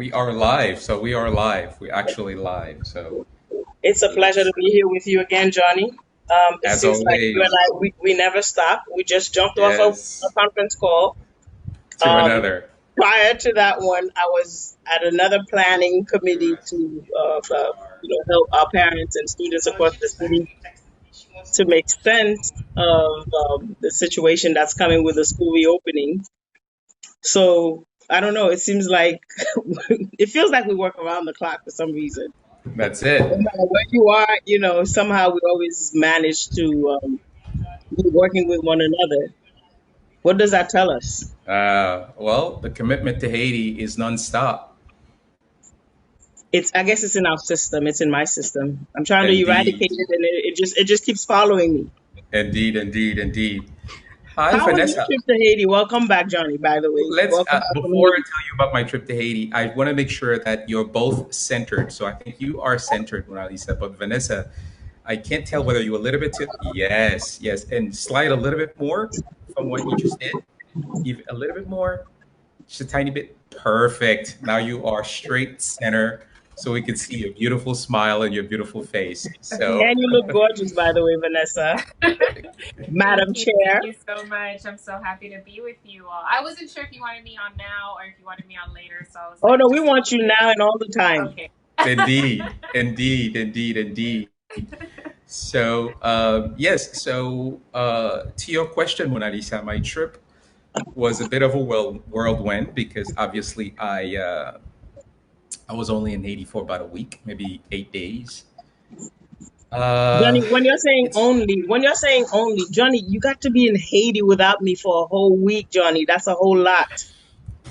We are live. So we are live. We're actually live. So It's a pleasure to let's, be here with you again, Johnny. It as seems like you and always, we never stop. We just jumped off a yes, conference call. to Um, another. Prior to that one, I was at another planning committee to help our parents and students across the city to make sense of the situation that's coming with the school reopening. So I don't know. It seems like it feels like we work around the clock for some reason. That's it. No matter where you are, somehow we always manage to be working with one another. What does that tell us? Well, the commitment to Haiti is nonstop. I guess it's in our system. It's in my system. I'm trying to Indeed, eradicate it, and it just keeps following me. indeed, indeed, indeed. Hi, How was your Vanessa. trip to Haiti? Welcome back, Johnny. By the way, Let's welcome back from before I Haiti. tell you about my trip to Haiti, I want to make sure that you're both centered. So I think you are centered, Mona Lisa. But Vanessa, I can't tell whether you a little bit too. Yes, yes, and slide a little bit more from what you just did. Even a little bit more, just a tiny bit. Perfect. Now you are straight center, so we can see your beautiful smile and your beautiful face. So And you look gorgeous, by the way, Vanessa, Madam Thank Chair. you so much. I'm so happy to be with you all. I wasn't sure if you wanted me on now or if you wanted me on later, so I was Oh like, no, we just want you now and all the time. okay. indeed, indeed, indeed, indeed. So yes. So to your question, Mona Lisa, my trip was a bit of a whirlwind because obviously I was only in Haiti for about a week, maybe 8 days. Uh, Johnny, it's when you're saying only, Johnny, you got to be in Haiti without me for a whole week, Johnny. That's a whole lot.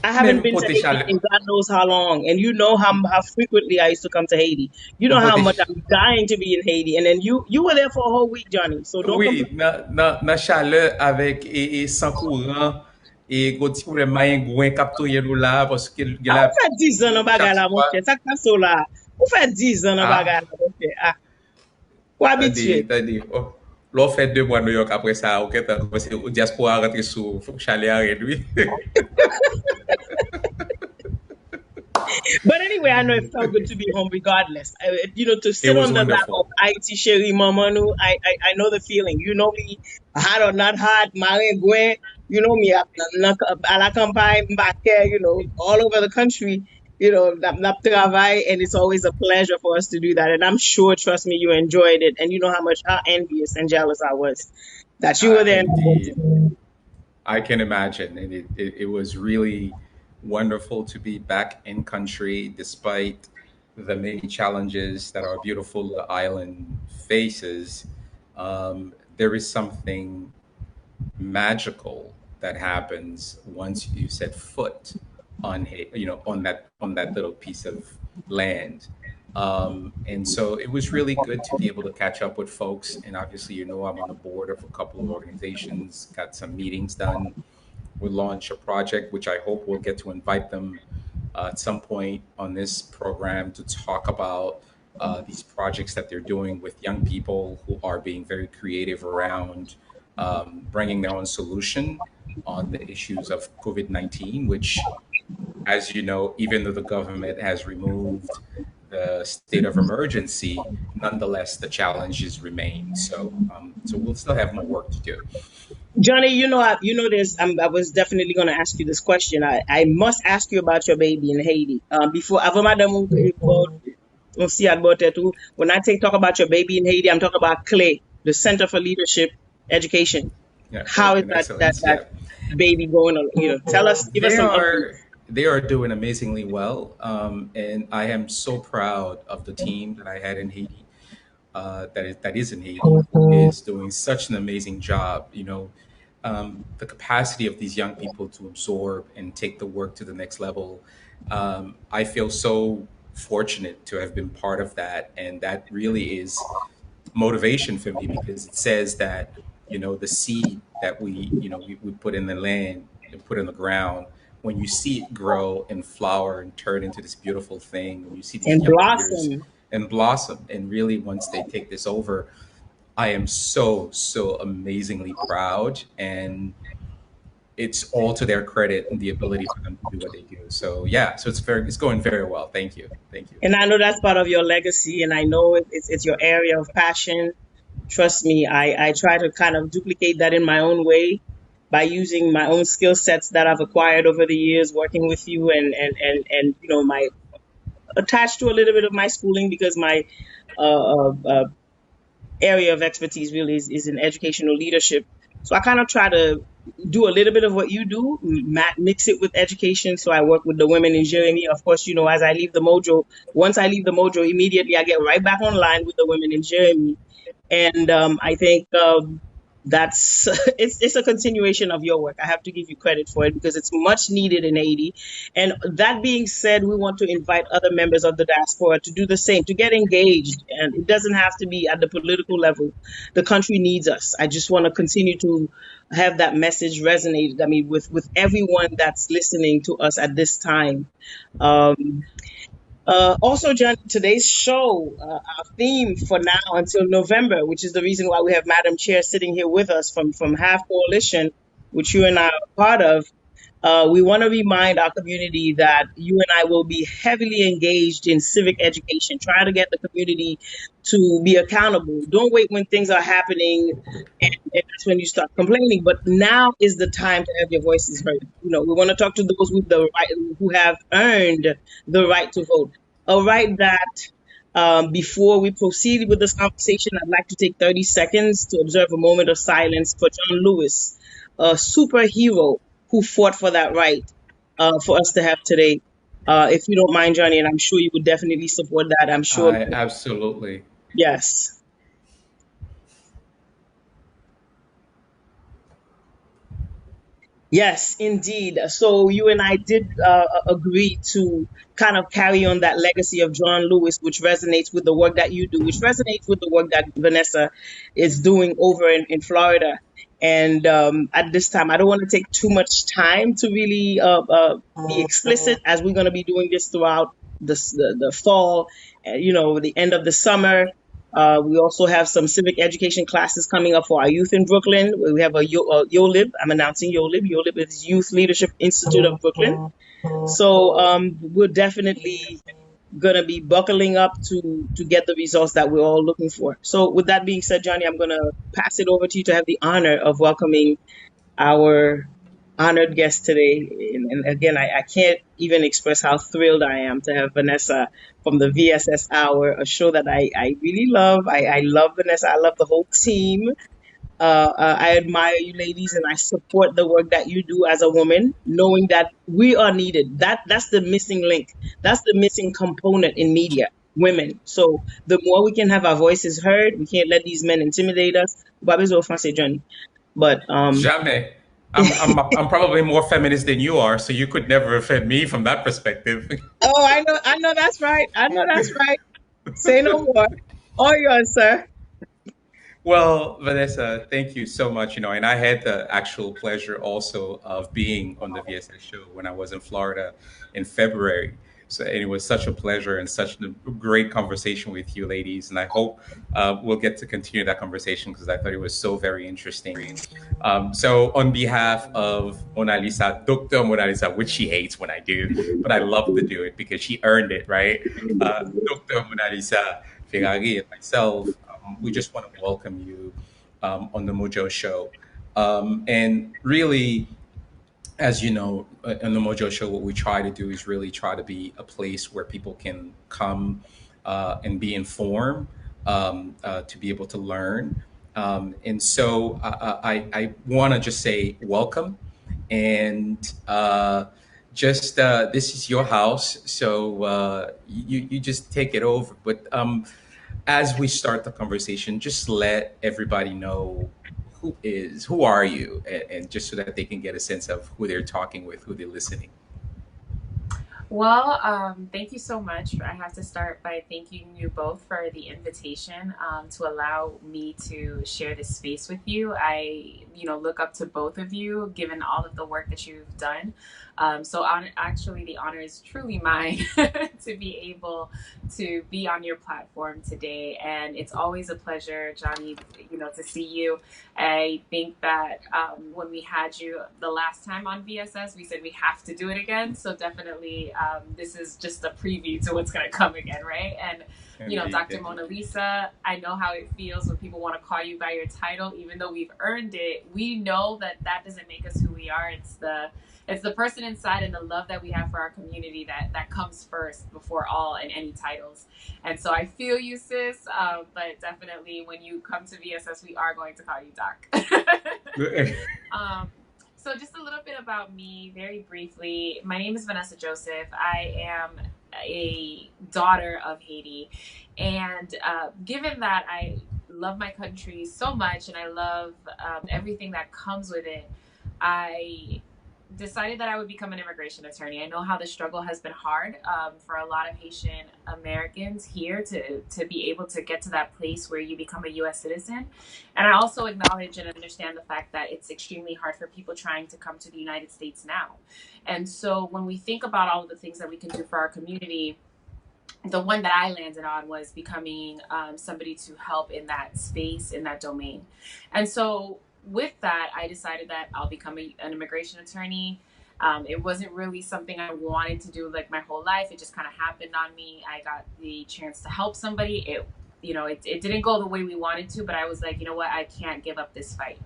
I haven't mais been to Haiti in God knows how long, and you know how frequently I used to come to Haiti. You know how much I'm dying to be in Haiti, and then you were there for a whole week, Johnny. So don't oui, complain. na chaleur avec et sans courant et gros petit problème mayen gwen kap touye nou la parce que Ah, ou fait 10 ans dans bagarre chaque là, mon fois cher. Ça passe là. Ou fait 10 ans dans bagarre ah là, mon cher. Ah, ou habitué. tadi oh, l'on fait 2 mois New York après ça ok t'as commencé au diaspora rentrer sous faut que chalet a réduit. But anyway, I know it felt good to be home regardless. To It sit was on the lap of wonderful. IT Sherry Mamanu, I know the feeling. You know me, hot or not hot, Mare Gwen, you know me, à la campagne, Mbake, all over the country, nap travail, and it's always a pleasure for us to do that. And I'm sure, trust me, you enjoyed it. And you know how envious and jealous I was that you were there. Indeed, I can imagine, and it was really wonderful to be back in country despite the many challenges that our beautiful island faces. There is something magical that happens once you set foot on on that little piece of land. And so it was really good to be able to catch up with folks. And obviously, I'm on the board of a couple of organizations, got some meetings done. We launched a project, which I hope we'll get to invite them at some point on this program to talk about these projects that they're doing with young people who are being very creative around bringing their own solution on the issues of COVID-19, which, as you know, even though the government has removed the state of emergency, nonetheless, the challenges remain. So we'll still have more work to do. Johnny, this. I was definitely going to ask you this question. I must ask you about your baby in Haiti. Before, avant madame, on see about it too. When I talk about your baby in Haiti, I'm talking about CLE, the Center for Leadership Education. Yeah, How is and that excellence. Yeah. baby going? Tell us, give us They some updates. are they are doing amazingly well, and I am so proud of the team that I had in Haiti. That is in Haiti is doing such an amazing job. The capacity of these young people to absorb and take the work to the next level. I feel so fortunate to have been part of that, and that really is motivation for me because it says that the seed that we put in the land and put in the ground, when you see it grow and flower and turn into this beautiful thing, when you see these And young leaders blossom. and blossom, and really once they take this over, I am so amazingly proud. And it's all to their credit and the ability for them to do what they do. So yeah, so it's going very well. Thank you, thank you. And I know that's part of your legacy, and I know it's your area of passion. Trust me, I try to kind of duplicate that in my own way by using my own skill sets that I've acquired over the years working with you, and my attached to a little bit of my schooling, because my area of expertise really is in educational leadership. So I kind of try to do a little bit of what you do, mix it with education. So I work with the women in Jeremy. Of course, as I leave the Mojo, once I leave the Mojo, immediately I get right back online with the women in Jeremy. And I think that's it's a continuation of your work. I have to give you credit for it because it's much needed in Haiti. And that being said, we want to invite other members of the diaspora to do the same, to get engaged. And it doesn't have to be at the political level. The country needs us. I just want to continue to have that message resonate. I mean, with everyone that's listening to us at this time. Also, John, today's show, our theme for now until November, which is the reason why we have Madam Chair sitting here with us from Half Coalition, which you and I are part of. We want to remind our community that you and I will be heavily engaged in civic education, trying to get the community to be accountable. Don't wait when things are happening and that's when you start complaining. But now is the time to have your voices heard. We want to talk to those with the right, who have earned the right to vote. A right that before we proceed with this conversation, I'd like to take 30 seconds to observe a moment of silence for John Lewis, a superhero who fought for that right for us to have today. If you don't mind, Johnny, and I'm sure you would definitely support that. I'm sure. Absolutely. Yes. Yes, indeed. So you and I did agree to kind of carry on that legacy of John Lewis, which resonates with the work that you do, which resonates with the work that Vanessa is doing over in Florida. And at this time, I don't want to take too much time to really be explicit, as we're going to be doing this throughout the fall, the end of the summer. We also have some civic education classes coming up for our youth in Brooklyn. We have a YOLIB. I'm announcing YOLIB. YOLIB is Youth Leadership Institute of Brooklyn. So we're definitely going to be buckling up to get the results that we're all looking for. So with that being said, Johnny, I'm going to pass it over to you to have the honor of welcoming our honored guest today. And again, I can't even express how thrilled I am to have Vanessa from the VSS Hour, a show that I really love. I love Vanessa. I love the whole team. I admire you ladies, and I support the work that you do as a woman, knowing that we are needed. That's the missing link. That's the missing component in media, women. So the more we can have our voices heard, we can't let these men intimidate us. Babes au français, Johnny. But Jamais. I'm probably more feminist than you are, so you could never offend me from that perspective. oh, I know that's right. I know that's right. Say no more. All yours, sir. Well, Vanessa, thank you so much. And I had the actual pleasure also of being on the VSS show when I was in Florida in February. So, and it was such a pleasure and such a great conversation with you, ladies. And I hope we'll get to continue that conversation because I thought it was so very interesting. So, on behalf of Mona Lisa, Dr. Mona Lisa, which she hates when I do, but I love to do it because she earned it, right? Dr. Mona Lisa Ferrari and myself, we just want to welcome you on the Mojo Show. And really, as you know, on the Mojo Show, what we try to do is really try to be a place where people can come and be informed, to be able to learn. And so I want to just say welcome. And just this is your house. So you just take it over. But as we start the conversation, just let everybody know who are you, and just so that they can get a sense of who they're talking with, who they're listening. Well, thank you so much. I have to start by thanking you both for the invitation to allow me to share this space with you. I, look up to both of you, given all of the work that you've done Actually, the honor is truly mine to be able to be on your platform today. And it's always a pleasure, Johnny, to see you. I think that when we had you the last time on VSS, we said we have to do it again. So definitely, this is just a preview to what's going to come again, right? And Indeed, Dr. indeed. Mona Lisa, I know how it feels when people want to call you by your title, even though we've earned it. We know that that doesn't make us who we are. It's the person inside and the love that we have for our community that comes first before all and any titles. And so I feel you, sis. But definitely, when you come to VSS, we are going to call you Doc. um, so just a little bit about me, very briefly. My name is Vanessa Joseph. I am a daughter of Haiti, and given that I love my country so much and I love everything that comes with it, I decided that I would become an immigration attorney. I know how the struggle has been hard for a lot of Haitian Americans here to be able to get to that place where you become a U.S. citizen. And I also acknowledge and understand the fact that it's extremely hard for people trying to come to the United States now. And so when we think about all of the things that we can do for our community, the one that I landed on was becoming somebody to help in that space, in that domain. And so with that, I decided that I'll become an immigration attorney. It wasn't really something I wanted to do like my whole life. It just kind of happened on me. I got the chance to help somebody. It didn't go the way we wanted to, but I was like, you know what? I can't give up this fight.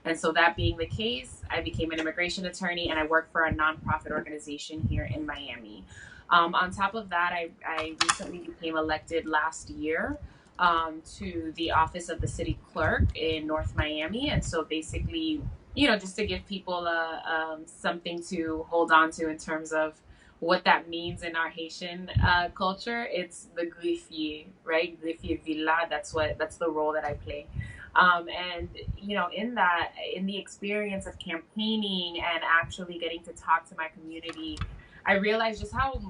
And so that being the case, I became an immigration attorney and I work for a nonprofit organization here in Miami. On top of that, I recently became elected last year to the office of the city clerk in North Miami. And so basically, just to give people something to hold on to in terms of what that means in our Haitian culture, it's the greffier, right? Greffier villa. That's the role that I play. And in the experience of campaigning and actually getting to talk to my community, I realized just how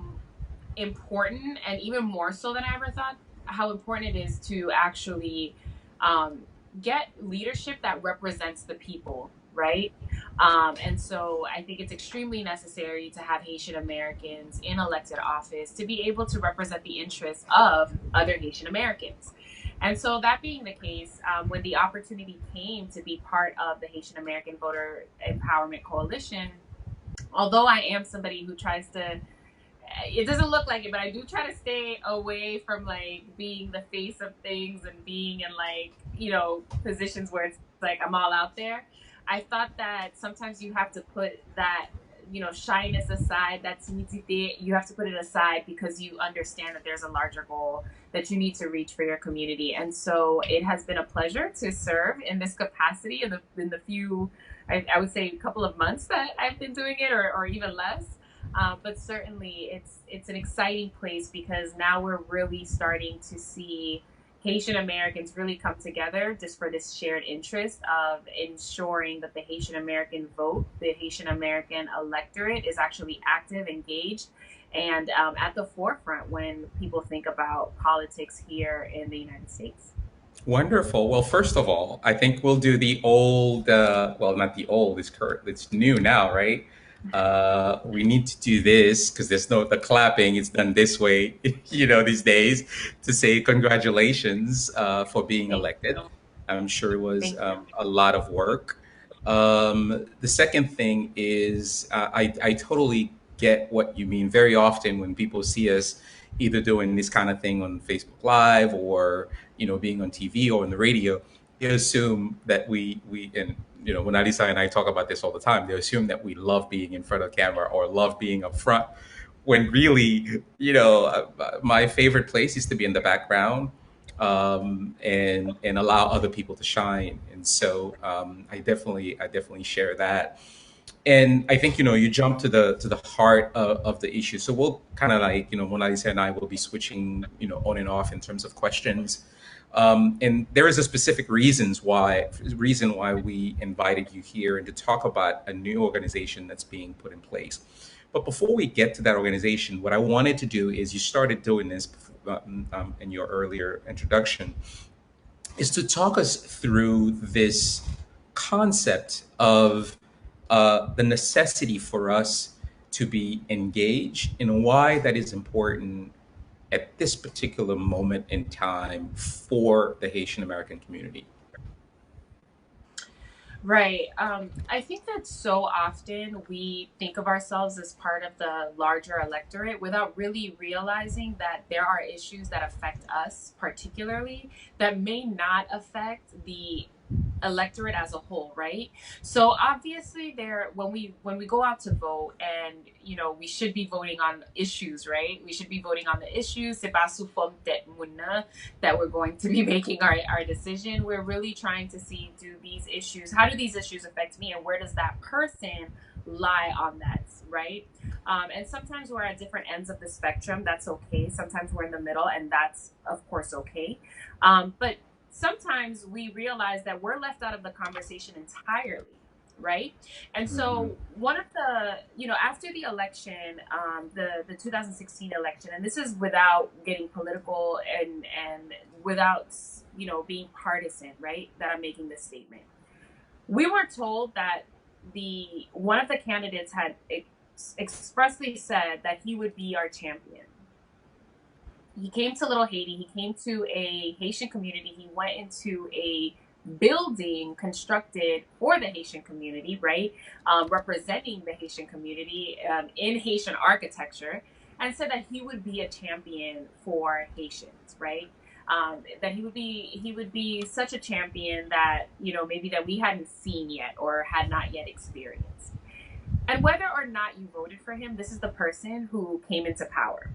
important, and even more so than I ever thought, how important it is to actually get leadership that represents the people, right? And so I think it's extremely necessary to have Haitian Americans in elected office to be able to represent the interests of other Haitian Americans. And so that being the case, when the opportunity came to be part of the Haitian American Voter Empowerment Coalition, although I am somebody who tries to, it doesn't look like it, but I do try to stay away from like being the face of things and being in like, positions where it's like I'm all out there. I thought that sometimes you have to put that, shyness aside, that timidité, you have to put it aside because you understand that there's a larger goal that you need to reach for your community. And so it has been a pleasure to serve in this capacity in the few, I would say, a couple of months that I've been doing it, or even less. But certainly it's an exciting place because now we're really starting to see Haitian Americans really come together just for this shared interest of ensuring that the Haitian American vote, the Haitian American electorate is actually active, engaged, and at the forefront when people think about politics here in the United States. Wonderful. Well, first of all, I think we'll do the old, well, not the old, it's current, it's new now, right? We need to do this because there's no, the clapping, it's done this way, these days to say congratulations for being Thank elected. you. I'm sure it was Thank you. a lot of work. The second thing is I totally get what you mean. Very often when people see us either doing this kind of thing on Facebook Live or being on TV or on the radio, they assume that we and when Alisa and I talk about this all the time, they assume that we love being in front of camera or love being up front. When really, my favorite place is to be in the background and allow other people to shine. And so I definitely share that. And I think you jump to the heart of the issue. So we'll kind of like Mona Lisa and I will be switching on and off in terms of questions. And there is a specific reason why we invited you here and to talk about a new organization that's being put in place. But before we get to that organization, what I wanted to do is you started doing this in your earlier introduction, is to talk us through this concept of the necessity for us to be engaged and why that is important at this particular moment in time for the Haitian American community? Right. I think that so often we think of ourselves as part of the larger electorate without really realizing that there are issues that affect us particularly that may not affect the electorate as a whole, right? So obviously there when we go out to vote, and we should be voting on issues, right? We should be voting on the issues. C'est pas sous forme tête mouna that we're going to be making our decision. We're really trying to see, how do these issues affect me, and where does that person lie on that, right? And sometimes we're at different ends of the spectrum. That's okay. Sometimes we're in the middle, and that's of course okay. But sometimes we realize that we're left out of the conversation entirely, right? And Mm-hmm. so one of the, after the election, the 2016 election, and this is without getting political and without being partisan, right? That I'm making this statement. We were told that the one of the candidates had expressly said that he would be our champion. He came to Little Haiti. He came to a Haitian community. He went into a building constructed for the Haitian community, right? Representing the Haitian community in Haitian architecture, and said that he would be a champion for Haitians, right? That he would be such a champion that maybe that we hadn't seen yet or had not yet experienced. And whether or not you voted for him, this is the person who came into power.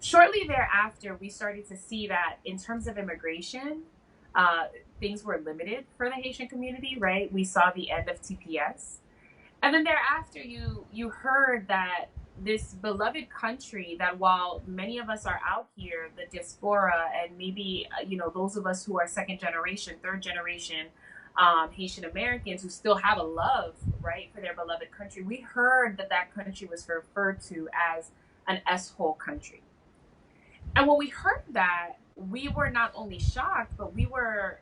Shortly thereafter, we started to see that in terms of immigration, things were limited for the Haitian community, right? We saw the end of TPS. And then thereafter, you heard that this beloved country, that while many of us are out here, the diaspora, and maybe, those of us who are second generation, third generation Haitian Americans who still have a love, right, for their beloved country, we heard that that country was referred to as an S-hole country. And when we heard that, we were not only shocked, but we were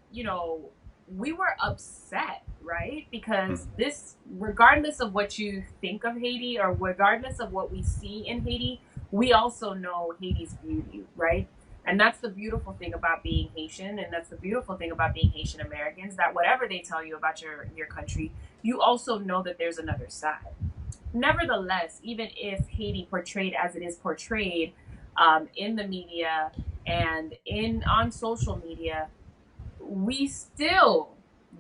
upset, right? Because this, regardless of what you think of Haiti or regardless of what we see in Haiti, we also know Haiti's beauty, right? And that's the beautiful thing about being Haitian, and that's the beautiful thing about being Haitian Americans, that whatever they tell you about your country, you also know that there's another side. Nevertheless, even if Haiti portrayed as it is portrayed in the media and on social media, we still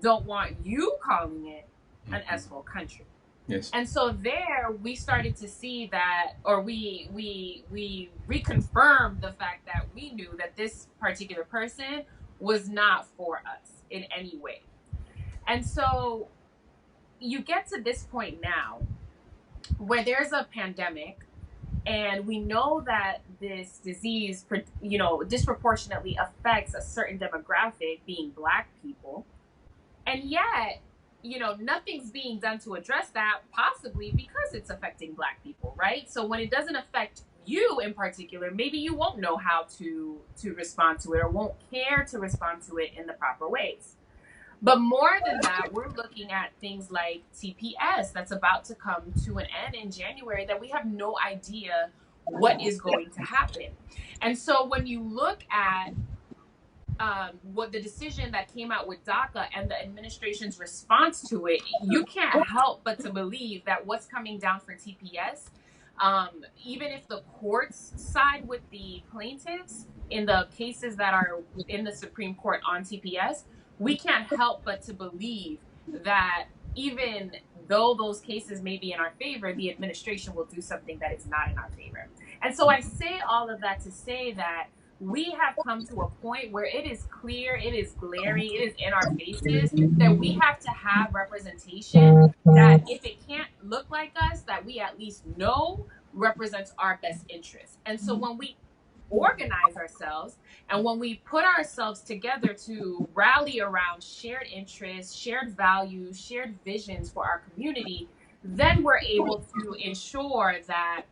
don't want you calling it an Mm-hmm. S-hole country. Yes. And so there we started to see that, or we reconfirmed the fact that we knew that this particular person was not for us in any way. And so you get to this point now where there's a pandemic, and we know that this disease, disproportionately affects a certain demographic, being Black people. And yet, nothing's being done to address that, possibly because it's affecting Black people, right? So when it doesn't affect you in particular, maybe you won't know how to respond to it, or won't care to respond to it in the proper ways. But more than that, we're looking at things like TPS that's about to come to an end in January, that we have no idea what is going to happen. And so when you look at what the decision that came out with DACA and the administration's response to it, you can't help but to believe that what's coming down for TPS, even if the courts side with the plaintiffs in the cases that are in the Supreme Court on TPS, we can't help but to believe that even though those cases may be in our favor, the administration will do something that is not in our favor. And so I say all of that to say that we have come to a point where it is clear, it is glaring, it is in our faces that we have to have representation that, if it can't look like us, that we at least know represents our best interests. And so when we organize ourselves, and when we put ourselves together to rally around shared interests, shared values, shared visions for our community, then we're able to ensure that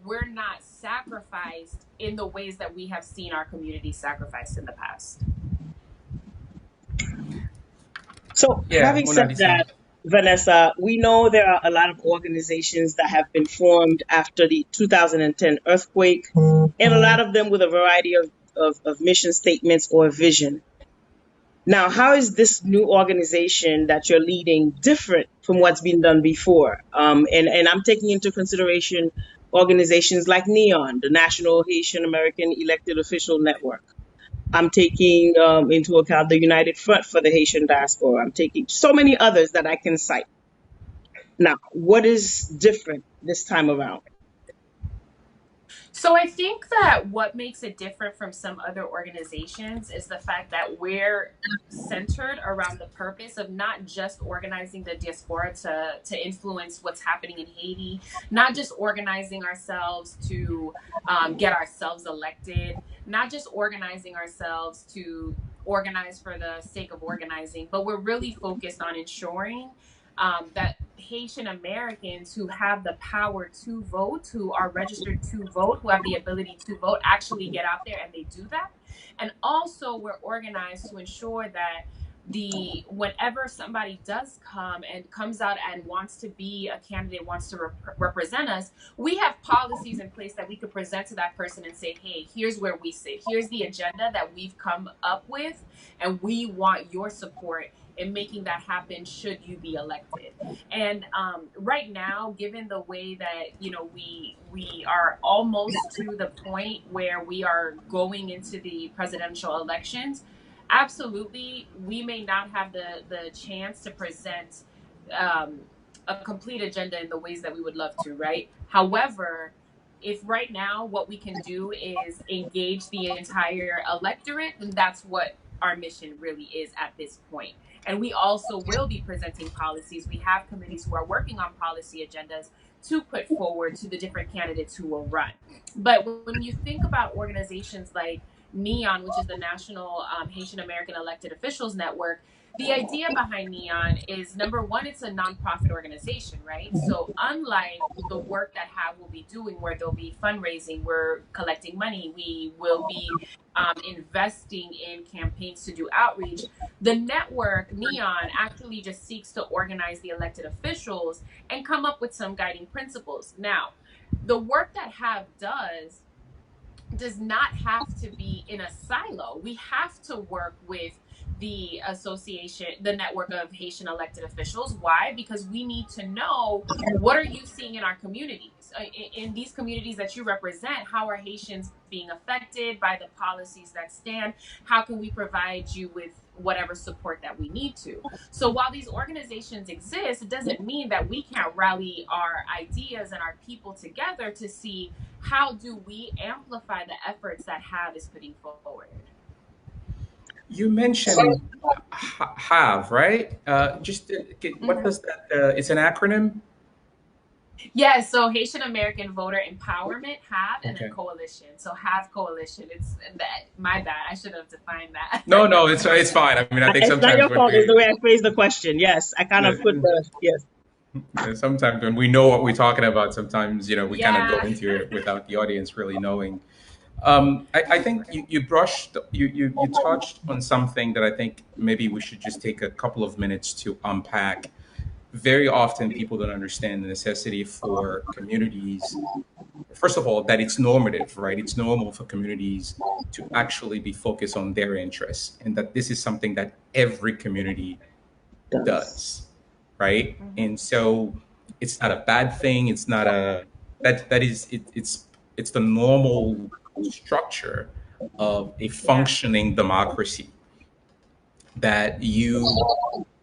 we're not sacrificed in the ways that we have seen our community sacrificed in the past. So Yeah, having Mona said Lisa. that, Vanessa, we know there are a lot of organizations that have been formed after the 2010 earthquake, and a lot of them with a variety of mission statements or vision. Now, how is this new organization that you're leading different from what's been done before? And I'm taking into consideration organizations like NEON, the National Haitian American Elected Official Network. I'm taking into account the United Front for the Haitian Diaspora. I'm taking so many others that I can cite. Now, what is different this time around? So I think that what makes it different from some other organizations is the fact that we're centered around the purpose of not just organizing the diaspora to influence what's happening in Haiti, not just organizing ourselves to get ourselves elected, not just organizing ourselves to organize for the sake of organizing, but we're really focused on ensuring that Haitian Americans who have the power to vote, who are registered to vote, who have the ability to vote, actually get out there and they do that. And also, we're organized to ensure that whenever somebody does come and comes out and wants to be a candidate, wants to represent us, we have policies in place that we could present to that person and say, hey, here's where we sit, here's the agenda that we've come up with, and we want your support in making that happen should you be elected. And right now, given the way that we are almost to the point where we are going into the presidential elections, absolutely, we may not have the chance to present a complete agenda in the ways that we would love to, right? However, if right now what we can do is engage the entire electorate, then that's what our mission really is at this point. And we also will be presenting policies. We have committees who are working on policy agendas to put forward to the different candidates who will run. But when you think about organizations like NEON, which is the National Haitian American Elected Officials Network, the idea behind NEON is, number one, it's a nonprofit organization, right? So unlike the work that HAV will be doing, where there'll be fundraising, we're collecting money, we will be investing in campaigns to do outreach, the network, NEON, actually just seeks to organize the elected officials and come up with some guiding principles. Now, the work that HAV does not have to be in a silo. We have to work with the association, the network of Haitian elected officials. Why? Because we need to know, what are you seeing in our communities? In these communities that you represent, how are Haitians being affected by the policies that stand? How can we provide you with whatever support that we need to? So while these organizations exist, it doesn't mean that we can't rally our ideas and our people together to see how do we amplify the efforts that HAV is putting forward. You mentioned have, right? What Mhm. does that? It's an acronym. Yes, so Haitian American Voter Empowerment, HAV, and then Okay. Coalition. So HAV Coalition. It's that, my bad. I should have defined that. No, no, it's fine. I mean, I think It's not sometimes your when fault. It's the we way I phrased the question. Yes, I kind of put the yes. sometimes when we know what we're talking about, sometimes we kind of go Yeah. into it without the audience really knowing. I think you touched on something that I think maybe we should just take a couple of minutes to unpack. Very often, people don't understand the necessity for communities. First of all, that it's normative, right? It's normal for communities to actually be focused on their interests, and that this is something that every community Does. does, right? Mhm. And so it's not a bad thing. It's not a that is it's the normal structure of a Yeah. functioning democracy, that you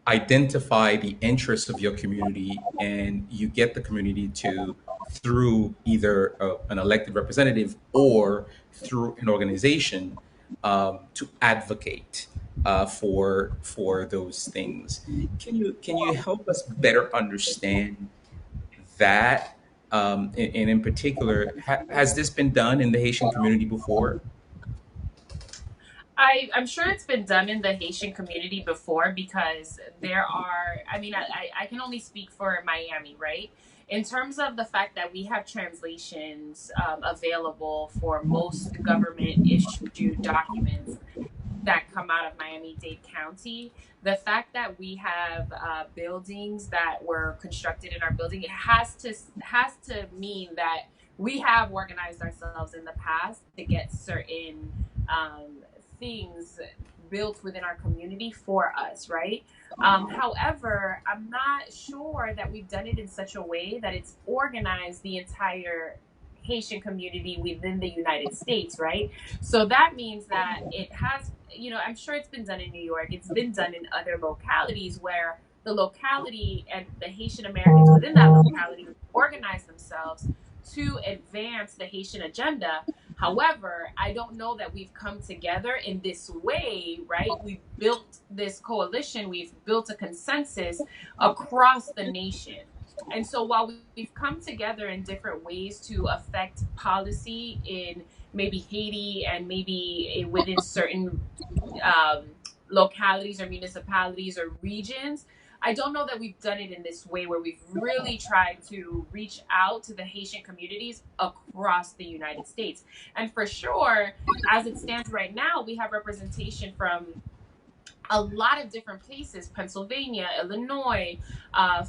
identify the interests of your community and you get the community to, through either an elected representative or through an organization, to advocate for those things. Can you help us better understand that? And in particular, has this been done in the Haitian community before? I'm sure it's been done in the Haitian community before, because there are, I mean, I can only speak for Miami, right? In terms of the fact that we have translations available for most government issued documents, that come out of Miami-Dade County. The fact that we have buildings that were constructed in our building, it has to mean that we have organized ourselves in the past to get certain things built within our community for us, right? However, I'm not sure that we've done it in such a way that it's organized the entire Haitian community within the United States, right? So that means that it has, I'm sure it's been done in New York, it's been done in other localities where the locality and the Haitian Americans within that locality organize themselves to advance the Haitian agenda. However, I don't know that we've come together in this way, right? We've built this coalition, we've built a consensus across the nation. And so while we've come together in different ways to affect policy in maybe Haiti and maybe within certain um, localities or municipalities or regions, I don't know that we've done it in this way where we've really tried to reach out to the Haitian communities across the United States. And for sure, as it stands right now, we have representation from a lot of different places: Pennsylvania, Illinois,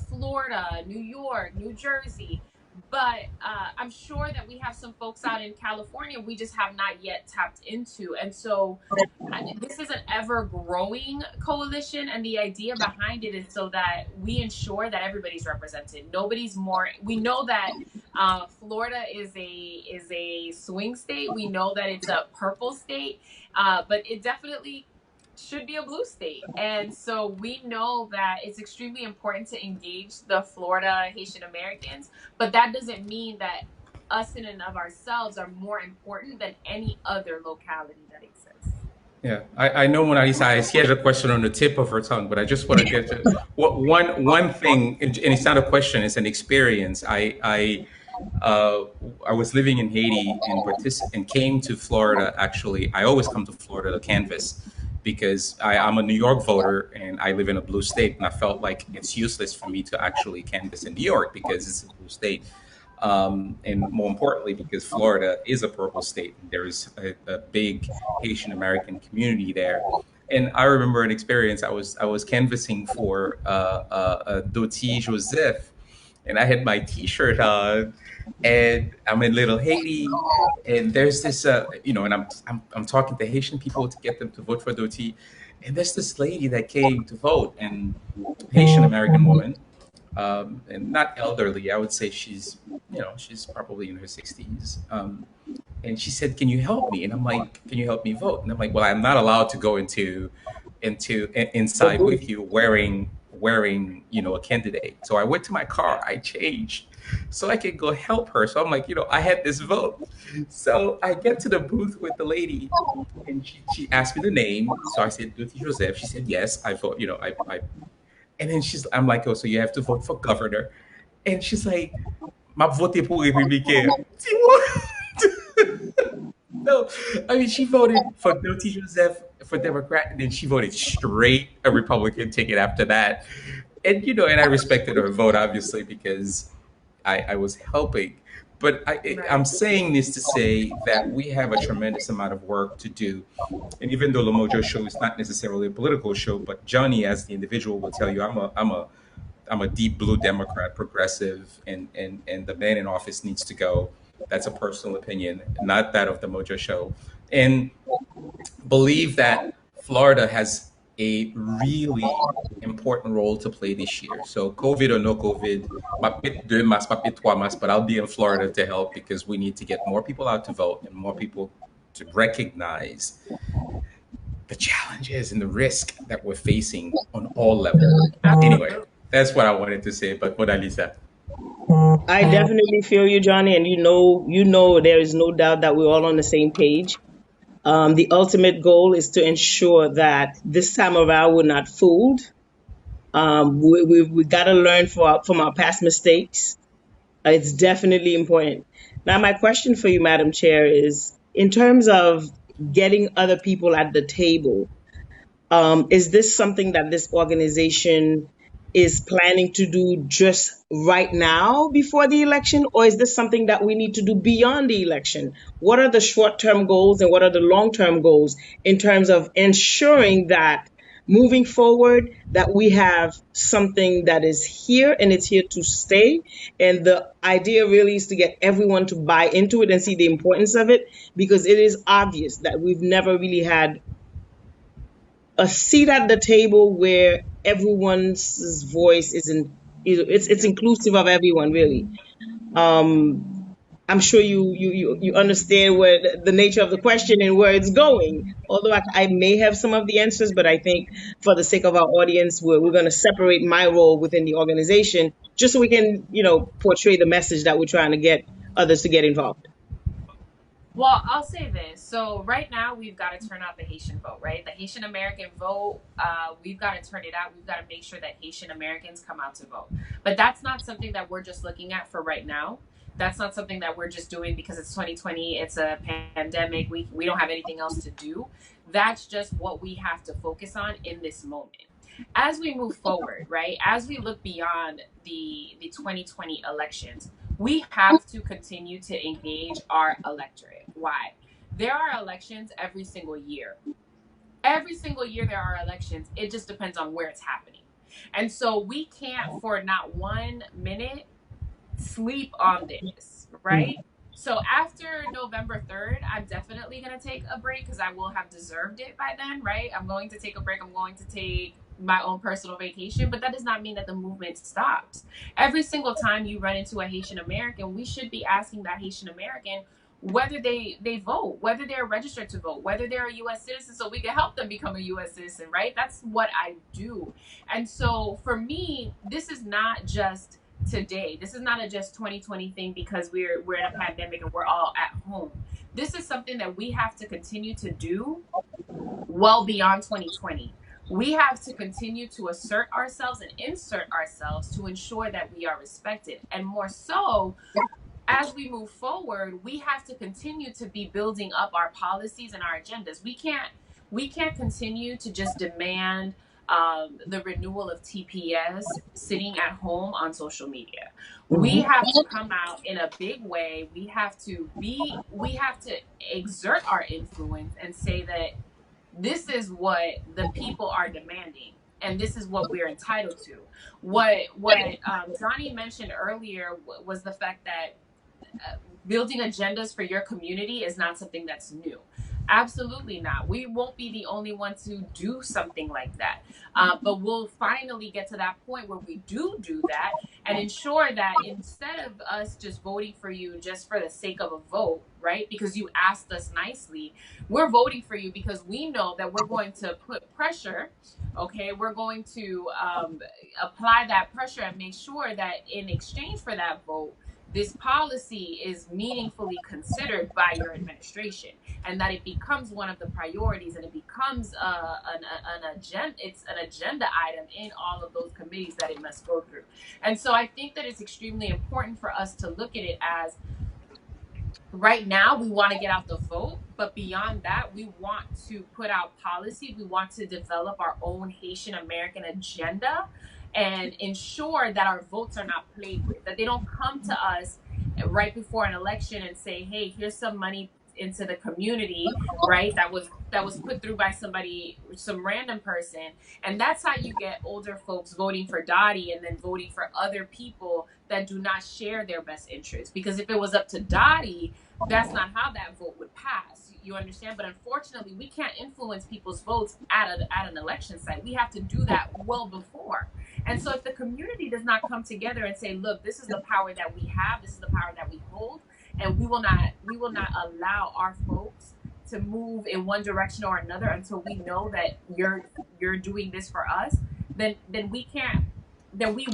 Florida, New York, New Jersey. But I'm sure that we have some folks out in California we just have not yet tapped into. And so this is an ever growing coalition. And the idea behind it is so that we ensure that everybody's represented. Nobody's more. We know that Florida is a swing state. We know that it's a purple state, but it definitely should be a blue state. And so we know that it's extremely important to engage the Florida Haitian Americans, but that doesn't mean that us in and of ourselves are more important than any other locality that exists. Yeah, I know Mona Lisa, she has a question on the tip of her tongue, but I just want to get to one thing, and it's not a question, it's an experience. I was living in Haiti and and came to Florida. Actually, I always come to Florida to canvass because I'm a New York voter and I live in a blue state, and I felt like it's useless for me to actually canvass in New York because it's a blue state. And more importantly, because Florida is a purple state, there's a big Haitian American community there. And I remember an experience. I was canvassing for Doti Joseph, and I had my T-shirt on, and I'm in Little Haiti, and there's this, and I'm talking to Haitian people to get them to vote for Doti, and there's this lady that came to vote, and Haitian American woman, and not elderly. I would say she's probably in her 60s. And she said, "Can you help me?" And I'm like, "Can you help me vote?" And I'm like, "Well, I'm not allowed to go inside with you wearing a candidate." So I went to my car, I changed so I could go help her. So I'm like, I had this vote. So I get to the booth with the lady, and she asked me the name. So I said, "Duty Joseph." She said, "Yes, I vote." And then I'm like, "Oh, so you have to vote for governor?" And she's like, "Ma voté pour républicain." No, I mean, she voted for Duty Joseph for Democrat, and then she voted straight a Republican ticket after that. And I respected her vote, obviously, because I was helping. But I'm Right. saying this to say that we have a tremendous amount of work to do. And even though the Mojo Show is not necessarily a political show, but Johnny, as the individual, will tell you, I'm a deep blue Democrat, progressive, and the man in office needs to go. That's a personal opinion, not that of the Mojo Show. And believe that Florida has a really important role to play this year. So COVID or no COVID, ma pit 2 mas, ma pit 3 mas, but I'll be in Florida to help because we need to get more people out to vote and more people to recognize the challenges and the risk that we're facing on all levels. Anyway, Absolutely. that's what I wanted to say. But Mona Lisa, I definitely feel you, Johnny, and there is no doubt that we're all on the same page. The ultimate goal is to ensure that this time around we're not fooled. We got to learn from our past mistakes. It's definitely important. Now, my question for you, Madam Chair, is in terms of getting other people at the table, is this something that this organization is planning to do just right now before the election, or is this something that we need to do beyond the election? What are the short-term goals and what are the long-term goals in terms of ensuring that moving forward that we have something that is here and it's here to stay, and the idea really is to get everyone to buy into it and see the importance of it, because it is obvious that we've never really had a seat at the table where everyone's voice is in, it's inclusive of everyone really. um I'm sure you understand what the nature of the question and where it's going, although I may have some of the answers, but I think for the sake of our audience, we're going to separate my role within the organization just so we can, portray the message that we're trying to get others to get involved. Well, I'll say this. So right now we've got to turn out the Haitian vote, right? The Haitian American vote. We've got to turn it out. We've got to make sure that Haitian Americans come out to vote. But that's not something that we're just looking at for right now. That's not something that we're just doing because it's 2020. It's a pandemic. We don't have anything else to do. That's just what we have to focus on in this moment. As we move forward, right? As we look beyond the 2020 elections, we have to continue to engage our electorate. Why? There are elections every single year. Every single year there are elections. It just depends on where it's happening. And so we can't for not 1 minute sleep on this, right? So after November 3rd, I'm definitely going to take a break because I will have deserved it by then, right? I'm going to take a break. I'm going to take my own personal vacation, but that does not mean that the movement stops. Every single time you run into a Haitian American, we should be asking that Haitian American whether they vote, whether they're registered to vote, whether they're a U.S. citizen, so we can help them become a U.S. citizen, right? That's what I do. And so for me, this is not just today. This is not a just 2020 thing because we're in a pandemic and we're all at home. This is something that we have to continue to do well beyond 2020. We have to continue to assert ourselves and insert ourselves to ensure that we are respected. And more so, as we move forward, we have to continue to be building up our policies and our agendas. We can't continue to just demand the renewal of TPS sitting at home on social media. We have to come out in a big way. We have to exert our influence and say that this is what the people are demanding and this is what we're entitled to. What Johnny mentioned earlier was the fact that building agendas for your community is not something that's new. Absolutely not. We won't be the only ones who do something like that. But we'll finally get to that point where we do that and ensure that instead of us just voting for you just for the sake of a vote, right? Because you asked us nicely, we're voting for you because we know that we're going to put pressure. Okay, we're going to apply that pressure and make sure that in exchange for that vote, this policy is meaningfully considered by your administration and that it becomes one of the priorities and it becomes an agenda. It's an agenda item in all of those committees that it must go through. And so I think that it's extremely important for us to look at it as right now we want to get out the vote, but beyond that we want to put out policy. We want to develop our own Haitian American agenda and ensure that our votes are not played with, that they don't come to us right before an election and say, hey, here's some money into the community, right? That was put through by somebody, some random person. And that's how you get older folks voting for Dottie and then voting for other people that do not share their best interests. Because if it was up to Dottie, that's not how that vote would pass. You understand? But unfortunately, we can't influence people's votes at an election site. We have to do that well before. And so if the community does not come together and say, look, this is the power that we have, this is the power that we hold, and we will not allow our folks to move in one direction or another until we know that you're doing this for us, then we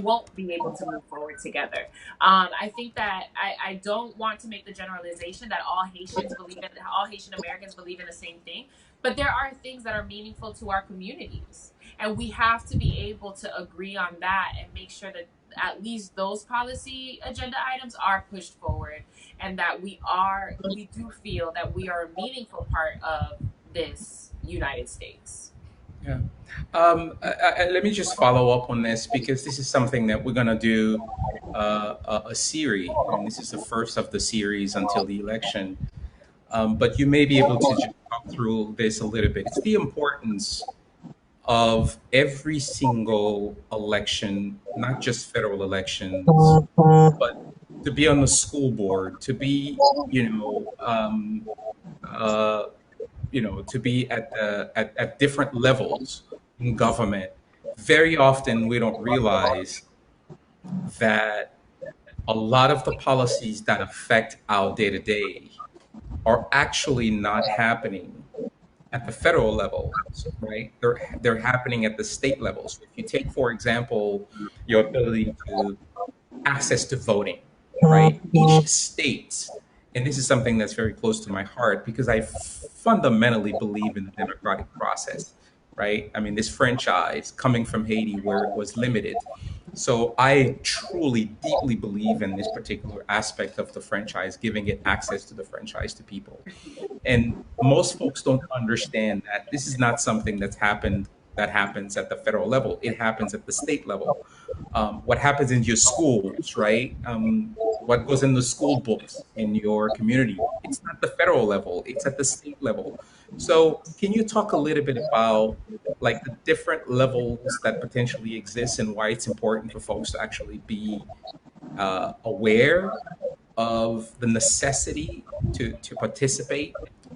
won't be able to move forward together. I think that I don't want to make the generalization that all Haitian Americans believe in the same thing, but there are things that are meaningful to our communities, and we have to be able to agree on that and make sure that at least those policy agenda items are pushed forward, and that we do feel that we are a meaningful part of this United States. Yeah. Let me just follow up on this because this is something that we're going to do a series, and this is the first of the series until the election. But you may be able to just talk through this a little bit. It's the importance of every single election, not just federal elections, but to be on the school board, to be, uh, to be at at different levels in government. Very often, we don't realize that a lot of the policies that affect our day to day are actually not happening at the federal level, right? They're happening at the state level. So if you take, for example, your ability to access to voting, right? Each state, and this is something that's very close to my heart because I fundamentally believe in the democratic process, right? I mean, this franchise coming from Haiti where it was limited. So I truly, deeply believe in this particular aspect of the franchise, giving it access to the franchise to people. And most folks don't understand that this is not something that happens at the federal level. It happens at the state level. What happens in your schools, right? What goes in the school books in your community? It's not the federal level. It's at the state level. So, can you talk a little bit about like the different levels that potentially exist and why it's important for folks to actually be aware of the necessity to participate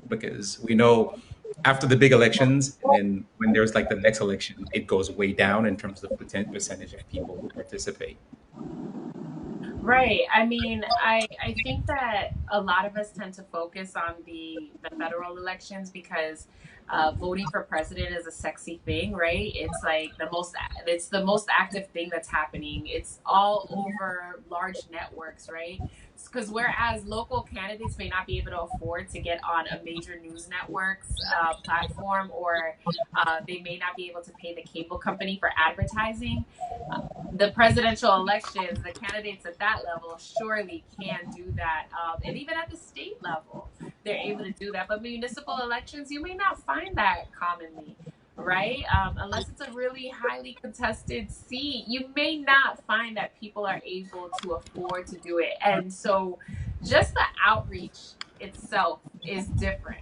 because we know after the big elections and then when there's like the next election it goes way down in terms of percentage of people who participate. Right. I mean, I think that a lot of us tend to focus on the federal elections because voting for president is a sexy thing, right? It's the most active thing that's happening. It's all over large networks, right? Because whereas local candidates may not be able to afford to get on a major news network's platform, or they may not be able to pay the cable company for advertising, the presidential elections, the candidates at that level surely can do that. And even at the state level, they're able to do that. But municipal elections, you may not find that commonly, right? Unless it's a really highly contested seat, you may not find that people are able to afford to do it. And so just the outreach itself is different.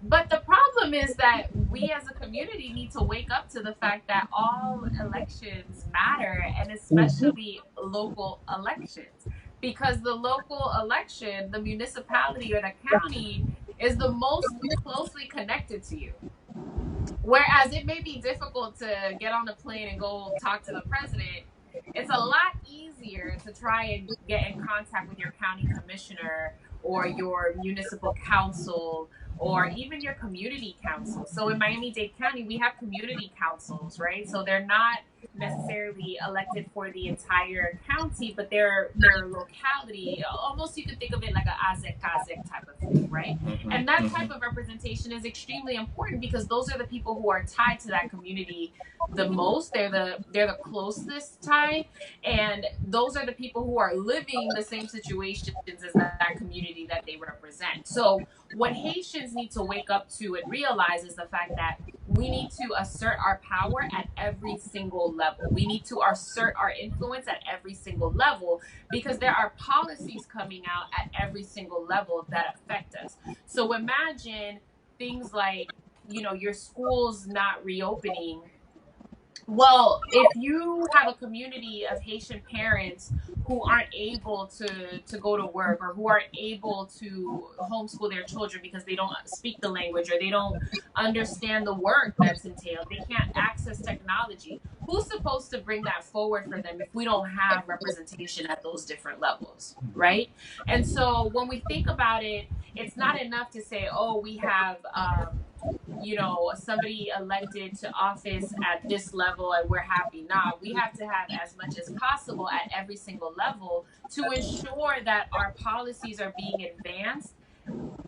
But the problem is that we as a community need to wake up to the fact that all elections matter, and especially local elections. Because the local election, the municipality or the county, is the most closely connected to you. Whereas it may be difficult to get on a plane and go talk to the president, it's a lot easier to try and get in contact with your county commissioner or your municipal council or even your community council. So in Miami-Dade County, we have community councils, right? So they're not necessarily elected for the entire county, but their locality. Almost you could think of it like a Azek Kazek type of thing, right? Mhm, And that type mhm. of representation is extremely important because those are the people who are tied to that community the most. They're the closest tie, and those are the people who are living the same situations as that community that they represent. So what Haitians need to wake up to and realize is the fact that we need to assert our power at every single level. We need to assert our influence at every single level because there are policies coming out at every single level that affect us. So imagine things like, your schools not reopening. Well, if you have a community of Haitian parents who aren't able to go to work, or who aren't able to homeschool their children because they don't speak the language or they don't understand the work that's entailed, they can't access technology. Who's supposed to bring that forward for them if we don't have representation at those different levels, right? And so when we think about it, it's not enough to say, oh, we have somebody elected to office at this level and we're happy. Nah, we have to have as much as possible at every single level to ensure that our policies are being advanced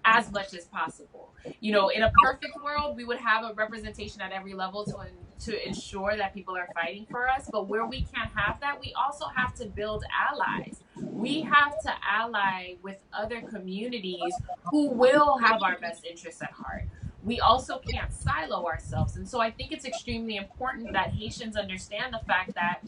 as much as possible. In a perfect world, we would have a representation at every level to ensure that people are fighting for us. But where we can't have that, we also have to build allies. We have to ally with other communities who will have our best interests at heart. we also can't silo ourselves. And so I think it's extremely important that Haitians understand the fact that,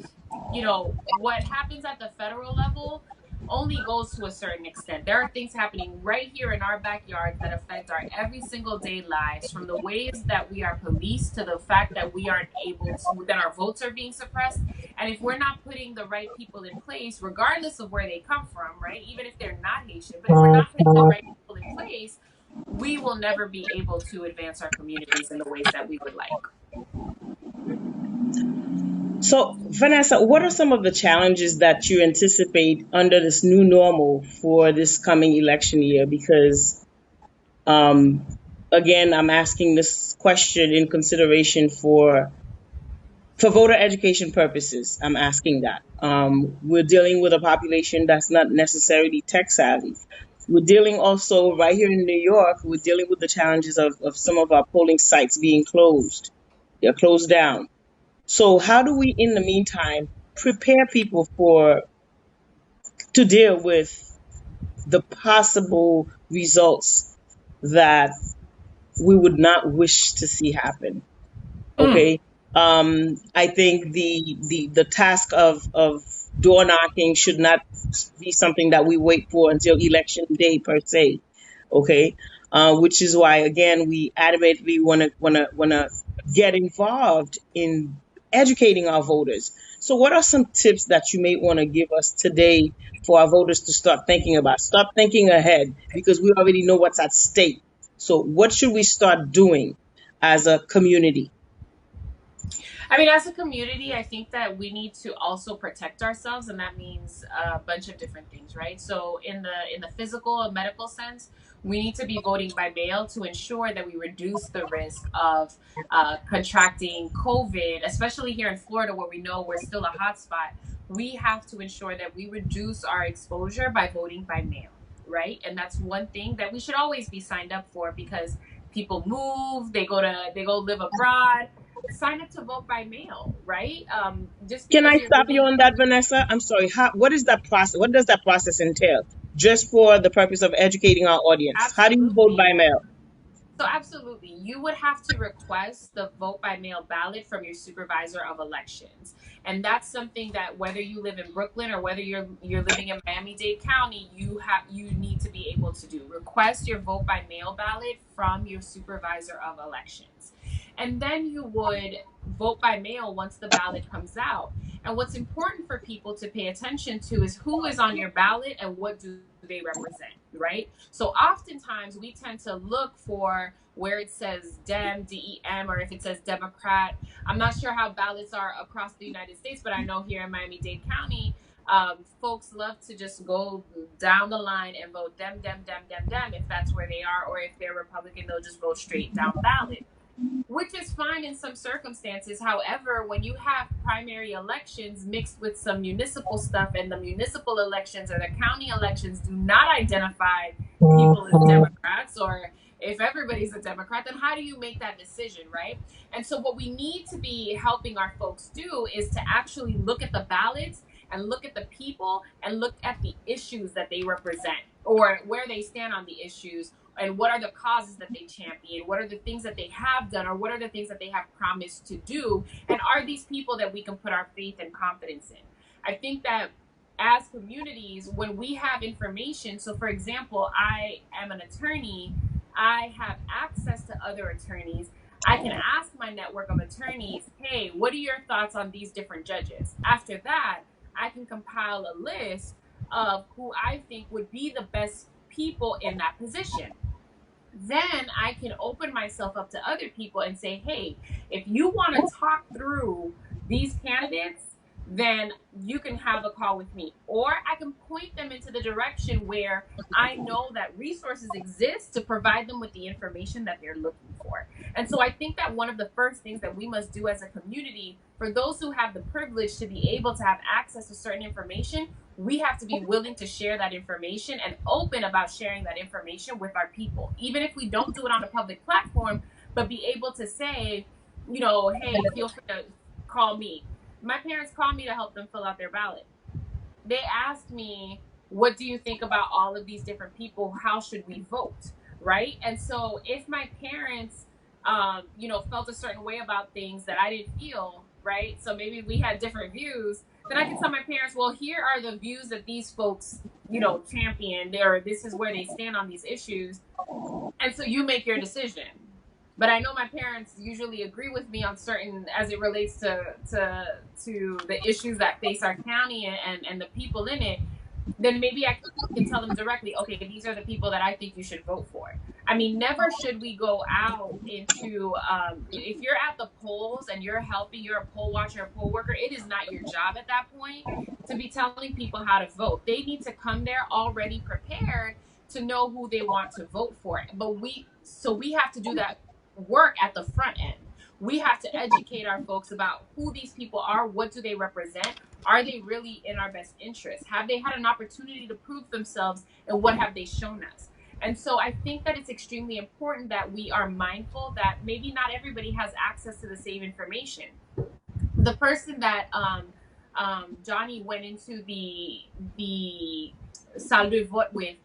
what happens at the federal level only goes to a certain extent. There are things happening right here in our backyards that affect our every single day lives, from the ways that we are policed to the fact that we aren't able to, that our votes are being suppressed. And if we're not putting the right people in place, regardless of where they come from, right? Even if they're not Haitian, but if we're not putting the right people in place, we will never be able to advance our communities in the ways that we would like. So, Vanessa, what are some of the challenges that you anticipate under this new normal for this coming election year? Because, um, again, I'm asking this question in consideration for voter education purposes. I'm asking that. We're dealing with a population that's not necessarily tech savvy. We're dealing also right here in New York, we're dealing with the challenges of some of our polling sites being closed. They're closed down. So how do we, in the meantime, prepare people to deal with the possible results that we would not wish to see happen? Mm. Okay. I think the task of door knocking should not be something that we wait for until election day per se. Okay. Which is why again we adamantly wanna get involved in educating our voters. So what are some tips that you may want to give us today for our voters to start thinking about? Start thinking ahead because we already know what's at stake. So what should we start doing as a community? I mean, as a community, I think that we need to also protect ourselves, and that means a bunch of different things, right? So, in the physical and medical sense, we need to be voting by mail to ensure that we reduce the risk of contracting COVID, especially here in Florida, where we know we're still a hotspot. We have to ensure that we reduce our exposure by voting by mail, right? And that's one thing that we should always be signed up for, because people move, they go live abroad. Sign up to vote by mail, right? Just Can because I you're stop you living. on that, Vanessa? I'm sorry. What is that process? What does that process entail? Just for the purpose of educating our audience. How do you vote Absolutely. by mail? So absolutely, you would have to request the vote by mail ballot from your supervisor of elections, and that's something that, whether you live in Brooklyn or whether you're living in Miami-Dade County, you need to be able to do. Request your vote by mail ballot from your supervisor of elections, and then you would vote by mail once the ballot comes out. And what's important for people to pay attention to is who is on your ballot and what do they represent, right? So oftentimes we tend to look for where it says Dem, DEM, or if it says Democrat. I'm not sure how ballots are across the United States, but I know here in Miami-Dade County, folks love to just go down the line and vote Dem, Dem, Dem, Dem, Dem if that's where they are, or if they're Republican, they'll just vote straight down ballot, which is fine in some circumstances. However, when you have primary elections mixed with some municipal stuff, and the municipal elections or the county elections do not identify people as Democrats, or if everybody's a Democrat, then how do you make that decision, right? And so, what we need to be helping our folks do is to actually look at the ballots and look at the people and look at the issues that they represent, or where they stand on the issues, and what are the causes that they champion, what are the things that they have done, or what are the things that they have promised to do, and are these people that we can put our faith and confidence in. I think that as communities, when we have information, so for example, I am an attorney, I have access to other attorneys, I can ask my network of attorneys, hey, what are your thoughts on these different judges? After that, I can compile a list of who I think would be the best people in that position. Then I can open myself up to other people and say, hey, if you want to talk through these candidates, then you can have a call with me. Or I can point them into the direction where I know that resources exist to provide them with the information that they're looking for. And so I think that one of the first things that we must do as a community, for those who have the privilege to be able to have access to certain information, we have to be willing to share that information and open about sharing that information with our people, even if we don't do it on a public platform, but be able to say, hey, feel free to call me. My parents called me to help them fill out their ballot. They asked me, what do you think about all of these different people? How should we vote? Right? And so if my parents felt a certain way about things that I didn't feel, right? So maybe we had different views. Then I can tell my parents, well, here are the views that these folks, championed, or this is where they stand on these issues. And so you make your decision. But I know my parents usually agree with me on certain, as it relates to the issues that face our county and the people in it. Then maybe I can tell them directly, okay, these are the people that I think you should vote for. I mean, never should we go out into, if you're at the polls and you're helping, you're a poll watcher, a poll worker, it is not your job at that point to be telling people how to vote. They need to come there already prepared to know who they want to vote for. But we have to do that work at the front end. We have to educate our folks about who these people are, what do they represent, are they really in our best interest? Have they had an opportunity to prove themselves, and what have they shown us? And so I think that it's extremely important that we are mindful that maybe not everybody has access to the same information. The person that Johnny went into the salle de vote with,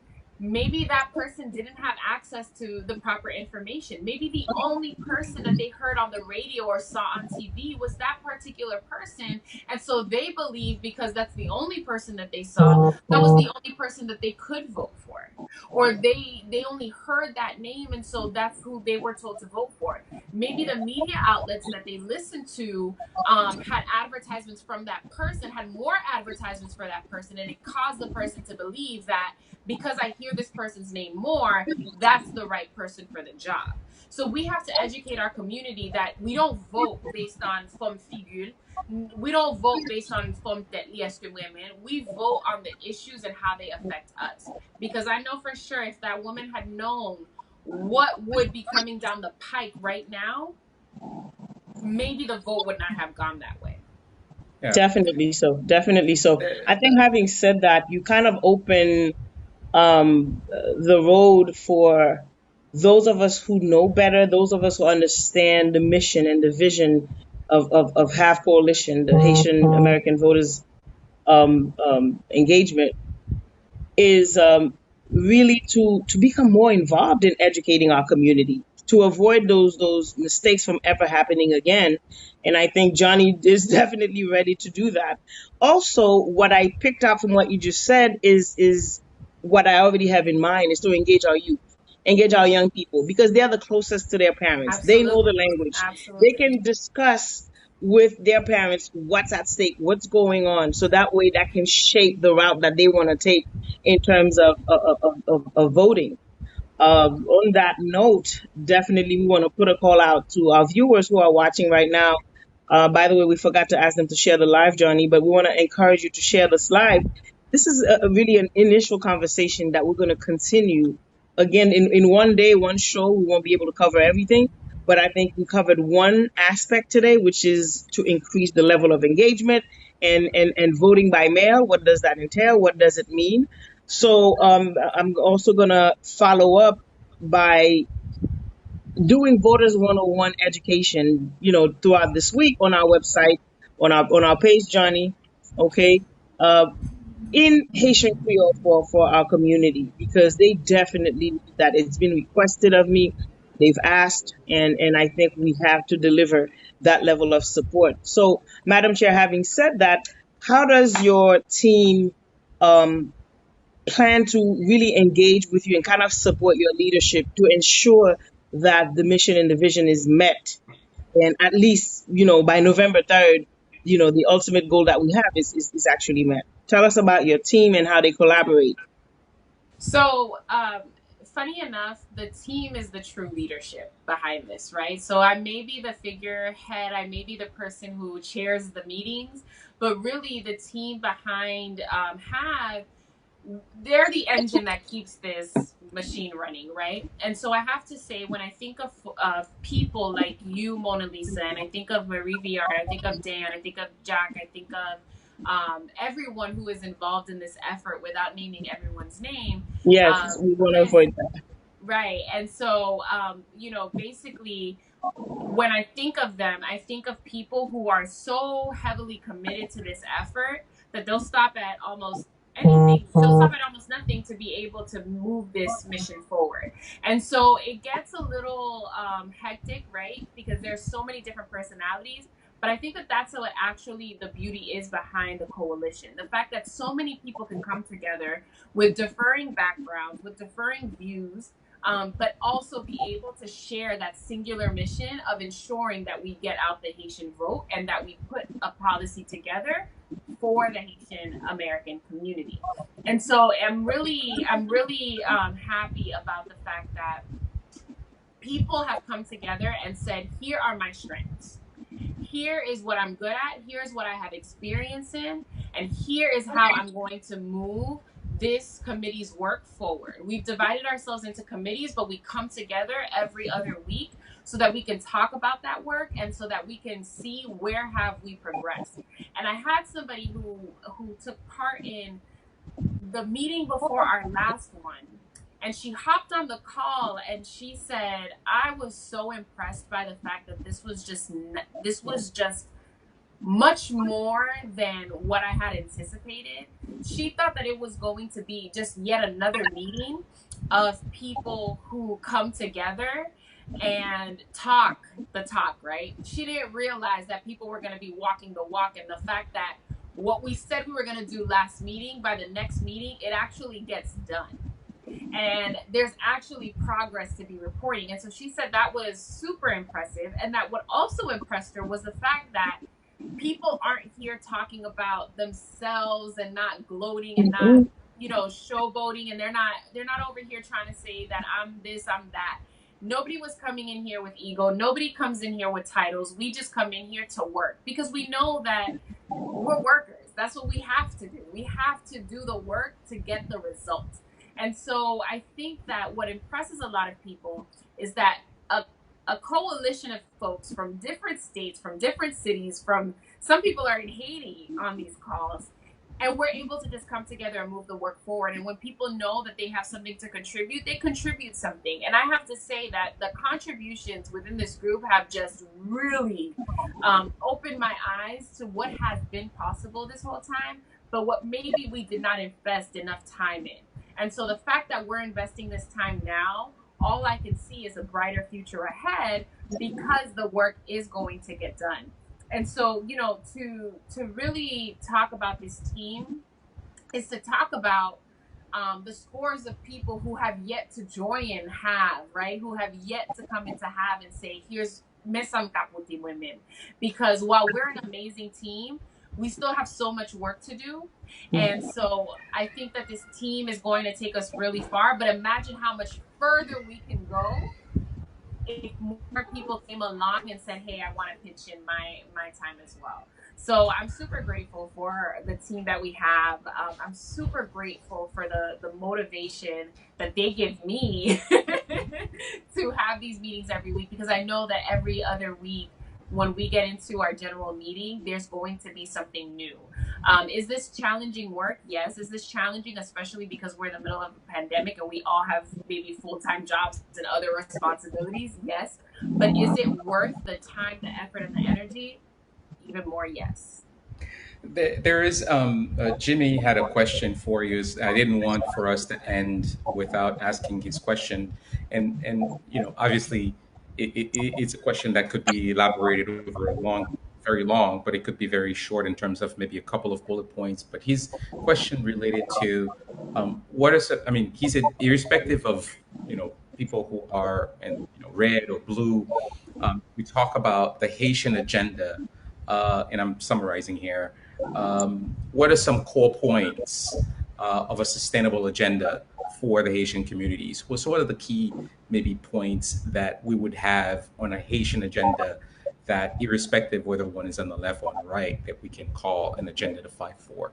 maybe that person didn't have access to the proper information. Maybe the only person that they heard on the radio or saw on TV was that particular person. And so they believe, because that's the only person that they saw, that was the only person that they could vote for. Or they only heard that name, and so that's who they were told to vote for. Maybe the media outlets that they listened to had advertisements from that person, had more advertisements for that person, and it caused the person to believe that because I hear this person's name more, that's the right person for the job. So we have to educate our community that we don't vote based on femme figure. We don't vote based on femme tête liège que women. We vote on the issues and how they affect us. Because I know for sure if that woman had known what would be coming down the pike right now, maybe the vote would not have gone that way. Yeah. Definitely so. Definitely so. I think having said that, you kind of open the road for those of us who know better, those of us who understand the mission and the vision of HAVE Coalition, the Haitian American Voters engagement, is really to become more involved in educating our community, to avoid those mistakes from ever happening again. And I think Johnny is definitely ready to do that. Also, what I picked out from what you just said is what I already have in mind, is to engage our youth, engage our young people, because they are the closest to their parents. Absolutely. They know the language. Absolutely. They can discuss with their parents what's at stake, what's going on, so that way that can shape the route that they want to take in terms of voting. On that note, definitely we want to put a call out to our viewers who are watching right now. By the way, we forgot to ask them to share the live, Johnny, but we want to encourage you to share this live. This is really an initial conversation that we're going to continue. Again, in one day, one show, we won't be able to cover everything, but I think we covered one aspect today, which is to increase the level of engagement and voting by mail. What does that entail? What does it mean? So I'm also going to follow up by doing Voters 101 education, throughout this week on our website, on our page, Johnny, okay, in Haitian Creole for our community, because they definitely need that. It's been requested of me. They've asked, and I think we have to deliver that level of support. So, Madam Chair, having said that, how does your team plan to really engage with you and kind of support your leadership to ensure that the mission and the vision is met, and at least by November 3rd, the ultimate goal that we have is actually met? Tell us about your team and how they collaborate. So funny enough, the team is the true leadership behind this, right? So I may be the figurehead, I may be the person who chairs the meetings, but really the team behind HAVE, they're the engine that keeps this machine running, right? And so I have to say, when I think of people like you, Mona Lisa, and I think of Marie VR, I think of Dan, I think of Jack, I think of everyone who is involved in this effort, without naming everyone's name. Yes, we want to avoid that. Right. And so, basically, when I think of them, I think of people who are so heavily committed to this effort that they'll stop at almost anything. She'll stop at almost nothing to be able to move this mission forward. And so it gets a little hectic, right? Because there's so many different personalities. But I think that that's what actually the beauty is behind the coalition. The fact that so many people can come together with differing backgrounds, with differing views, but also be able to share that singular mission of ensuring that we get out the Haitian vote and that we put a policy together for the Haitian American community. And so I'm really happy about the fact that people have come together and said, here are my strengths. Here is what I'm good at. Here's what I have experience in. And here is how I'm going to move this committee's work forward. We've divided ourselves into committees, but we come together every other week so that we can talk about that work and so that we can see where have we progressed. And I had somebody who took part in the meeting before our last one, and she hopped on the call and she said, I was so impressed by the fact that this was just much more than what I had anticipated. She thought that it was going to be just yet another meeting of people who come together and talk the talk, right? She didn't realize that people were going to be walking the walk, and the fact that what we said we were going to do last meeting, by the next meeting, it actually gets done. And there's actually progress to be reporting. And so she said that was super impressive. And that what also impressed her was the fact that people aren't here talking about themselves and not gloating and not, showboating. And they're not over here trying to say that I'm this, I'm that. Nobody was coming in here with ego. Nobody comes in here with titles. We just come in here to work because we know that we're workers. That's what we have to do. We have to do the work to get the results. And so I think that what impresses a lot of people is that a coalition of folks from different states, from different cities, from some people are in Haiti on these calls, and we're able to just come together and move the work forward. And when people know that they have something to contribute, they contribute something. And I have to say that the contributions within this group have just really opened my eyes to what has been possible this whole time, but what maybe we did not invest enough time in. And so the fact that we're investing this time now, all I can see is a brighter future ahead because the work is going to get done. And so, to really talk about this team is to talk about the scores of people who have yet to join and have, right? Who have yet to come in to have and say, here's Mesam Kaputi women. Because while we're an amazing team, we still have so much work to do. And so I think that this team is going to take us really far. But imagine how much further we can go if more people came along and said, hey, I want to pitch in my time as well. So I'm super grateful for the team that we have. I'm super grateful for the motivation that they give me to have these meetings every week, because I know that every other week when we get into our general meeting, there's going to be something new. Is this challenging work? Yes. Is this challenging, especially because we're in the middle of a pandemic and we all have maybe full-time jobs and other responsibilities? Yes. But is it worth the time, the effort, and the energy? Even more, yes. There is Jimmy had a question for you. I didn't want for us to end without asking his question, and obviously it's a question that could be elaborated over a very long, but it could be very short in terms of maybe a couple of bullet points. But his question related to what is I mean, he said irrespective of people who are in red or blue, we talk about the Haitian agenda, and I'm summarizing here. What are some core points of a sustainable agenda for the Haitian communities? What sort of the key maybe points that we would have on a Haitian agenda that, irrespective whether one is on the left or on the right, that we can call an agenda to fight for?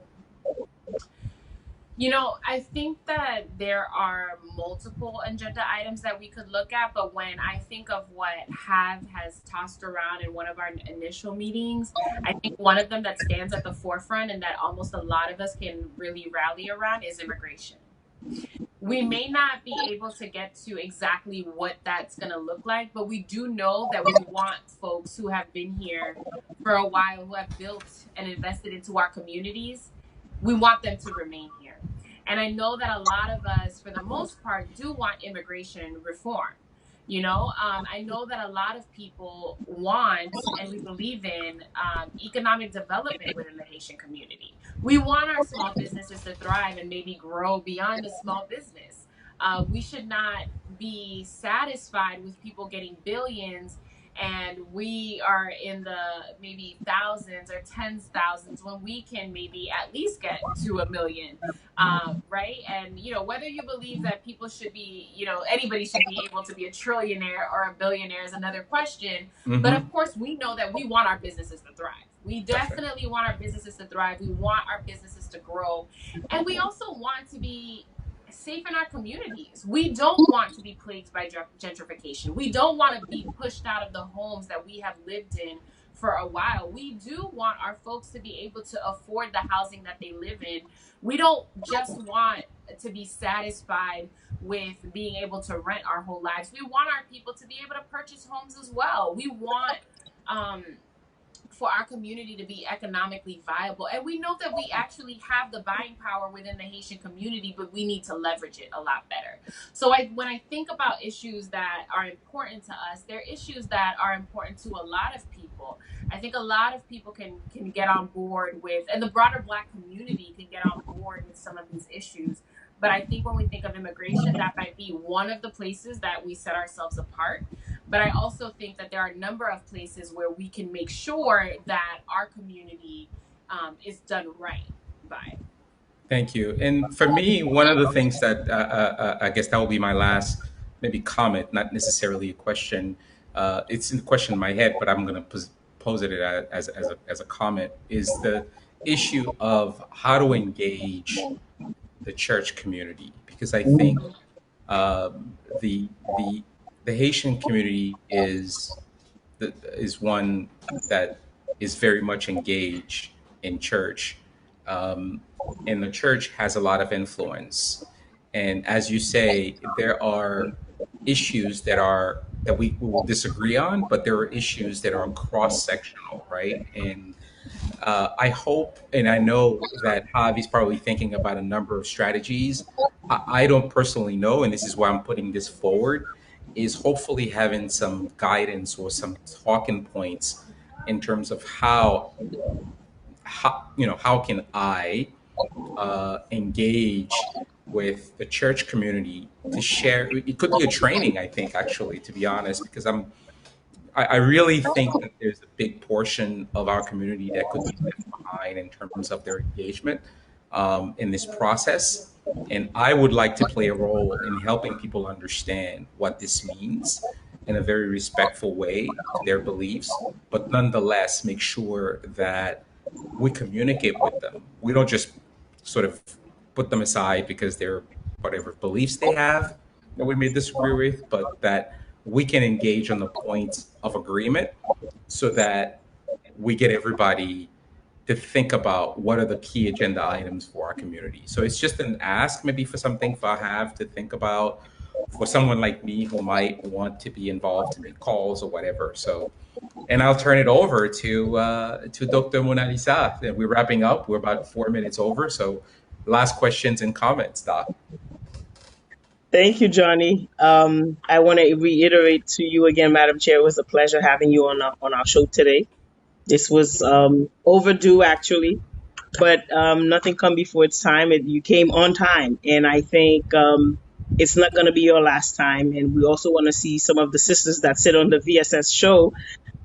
I think that there are multiple agenda items that we could look at, but when I think of what has tossed around in one of our initial meetings, I think one of them that stands at the forefront and that almost a lot of us can really rally around is immigration. We may not be able to get to exactly what that's going to look like, but we do know that we want folks who have been here for a while, who have built and invested into our communities. We want them to remain here. And I know that a lot of us, for the most part, do want immigration reform. I know that a lot of people want and we believe in economic development within the Haitian community. We want our small businesses to thrive and maybe grow beyond a small business. We should not be satisfied with people getting billions and we are in the maybe thousands or tens thousands when we can maybe at least get to 1 million, right? And whether you believe that people should be, anybody should be able to be a trillionaire or a billionaire is another question. But of course, we know that we want our businesses to thrive. We definitely want our businesses to thrive. We want our businesses to grow, and we also want to be safe in our communities. We don't want to be plagued by gentrification. We don't want to be pushed out of the homes that we have lived in for a while. We do want our folks to be able to afford the housing that they live in. We don't just want to be satisfied with being able to rent our whole lives. We want our people to be able to purchase homes as well. We want for our community to be economically viable. And we know that we actually have the buying power within the Haitian community, but we need to leverage it a lot better. So when I think about issues that are important to us, they're issues that are important to a lot of people. I think a lot of people can get on board with, and the broader Black community can get on board with some of these issues. But I think when we think of immigration, that might be one of the places that we set ourselves apart. But I also think that there are a number of places where we can make sure that our community is done right by. Thank you. And for me, one of the things that I guess that will be my last maybe comment, not necessarily a question. It's in the question in my head, but I'm going to pose it as a comment, is the issue of how to engage the church community. Because I think the Haitian community is one that is very much engaged in church, and the church has a lot of influence. And as you say, there are issues that we will disagree on, but there are issues that are cross sectional, right? And I hope, and I know that Javi's probably thinking about a number of strategies. I don't personally know, and this is why I'm putting this forward, is hopefully having some guidance or some talking points in terms of how can I engage with the church community to share. It could be a training, I think, actually, to be honest, because I really think that there's a big portion of our community that could be left behind in terms of their engagement in this process. And I would like to play a role in helping people understand what this means in a very respectful way to their beliefs, but nonetheless make sure that we communicate with them. We don't just sort of put them aside because they're whatever beliefs they have that we may disagree with, but that we can engage on the points of agreement so that we get everybody to think about what are the key agenda items for our community. So it's just an ask maybe for something for Have to think about for someone like me who might want to be involved to make calls or whatever. So, and I'll turn it over to Dr. Mona Lisa. We're wrapping up. We're about 4 minutes over. So last questions and comments, Doc. Thank you, Johnny. I want to reiterate to you again, Madam Chair, it was a pleasure having you on our show today. This was overdue, actually, but nothing come before its time. You came on time, and I think it's not going to be your last time. And we also want to see some of the sisters that sit on the VSS show,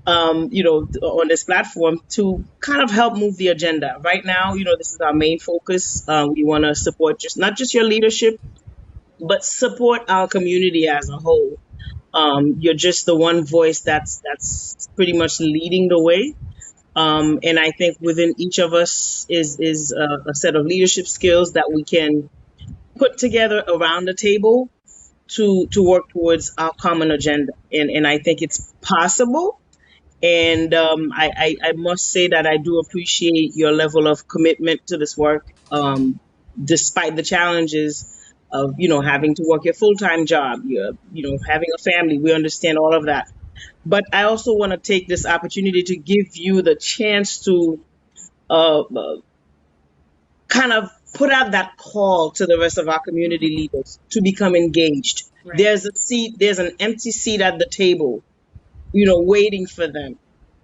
on this platform to kind of help move the agenda. Right now, this is our main focus. We want to support not just your leadership, but support our community as a whole. You're just the one voice that's pretty much leading the way. And I think within each of us is a set of leadership skills that we can put together around the table to work towards our common agenda. And I think it's possible. And I must say that I do appreciate your level of commitment to this work, despite the challenges of, having to work your full-time job, having a family. We understand all of that. But I also want to take this opportunity to give you the chance to kind of put out that call to the rest of our community leaders to become engaged. Right. There's a seat, there's an empty seat at the table, waiting for them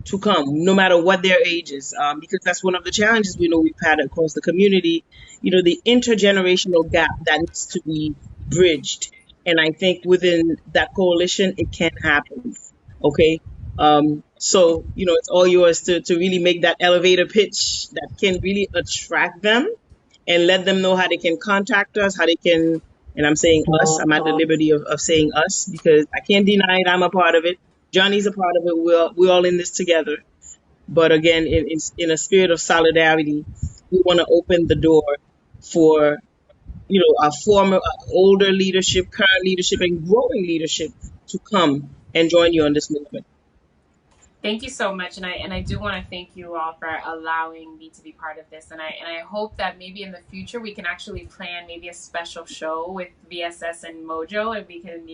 to come, no matter what their age is. Because that's one of the challenges we know we've had across the community, the intergenerational gap that needs to be bridged. And I think within that coalition, it can happen. Okay. So, it's all yours to really make that elevator pitch that can really attract them and let them know how they can contact us, how they can, and I'm saying us, I'm at the liberty of saying us because I can't deny it, I'm a part of it. Johnny's a part of it. We're all in this together. But again, in a spirit of solidarity, we want to open the door for, our former, older leadership, current leadership, and growing leadership to come and join you on this movement. Thank you so much, and I do want to thank you all for allowing me to be part of this, and I hope that maybe in the future we can actually plan maybe a special show with VSS and Mojo, and we can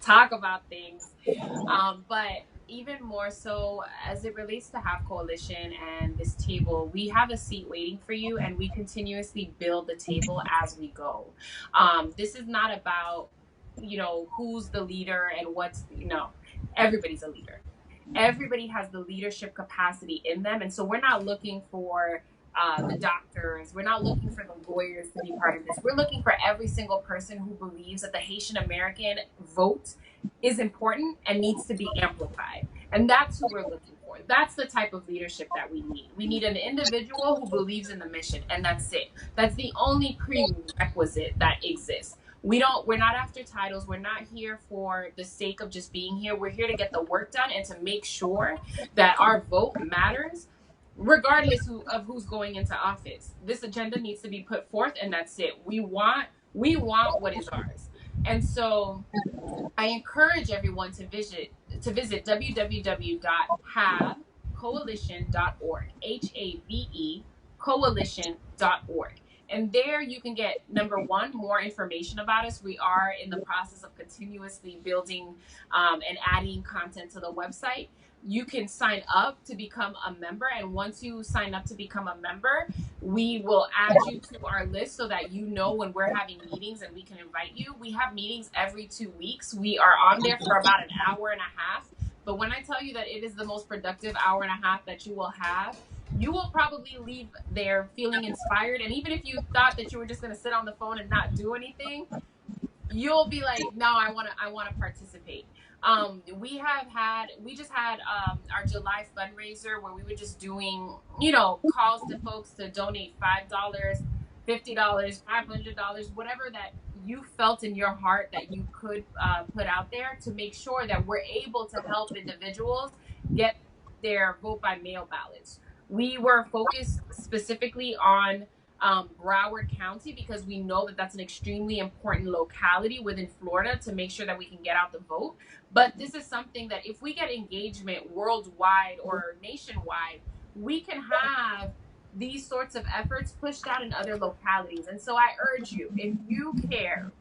talk about things, but even more so as it relates to Have Coalition and this table, we have a seat waiting for you, and we continuously build the table as we go. This is not about who's the leader and what's everybody's a leader. Everybody has the leadership capacity in them. And so we're not looking for the doctors. We're not looking for the lawyers to be part of this. We're looking for every single person who believes that the Haitian American vote is important and needs to be amplified. And that's who we're looking for. That's the type of leadership that we need. We need an individual who believes in the mission, and that's it. That's the only prerequisite that exists. We're not after titles. We're not here for the sake of just being here. We're here to get the work done and to make sure that our vote matters regardless of who's going into office. This agenda needs to be put forth, and that's it. We want what is ours. And so I encourage everyone to visit www.havecoalition.org, HAVE coalition.org. And there you can get, number one, more information about us. We are in the process of continuously building and adding content to the website. You can sign up to become a member. And once you sign up to become a member, we will add you to our list so that you know when we're having meetings and we can invite you. We have meetings every 2 weeks. We are on there for about an hour and a half. But when I tell you that it is the most productive hour and a half that you will have, you will probably leave there feeling inspired. And even if you thought that you were just going to sit on the phone and not do anything, you'll be like, no, I want to participate. We just had our July fundraiser where we were just doing, calls to folks to donate $5, $50, $500, whatever that you felt in your heart that you could put out there to make sure that we're able to help individuals get their vote by mail ballots. We were focused specifically on Broward County because we know that that's an extremely important locality within Florida to make sure that we can get out the vote. But this is something that if we get engagement worldwide or nationwide, we can have these sorts of efforts pushed out in other localities. And so I urge you, if you care,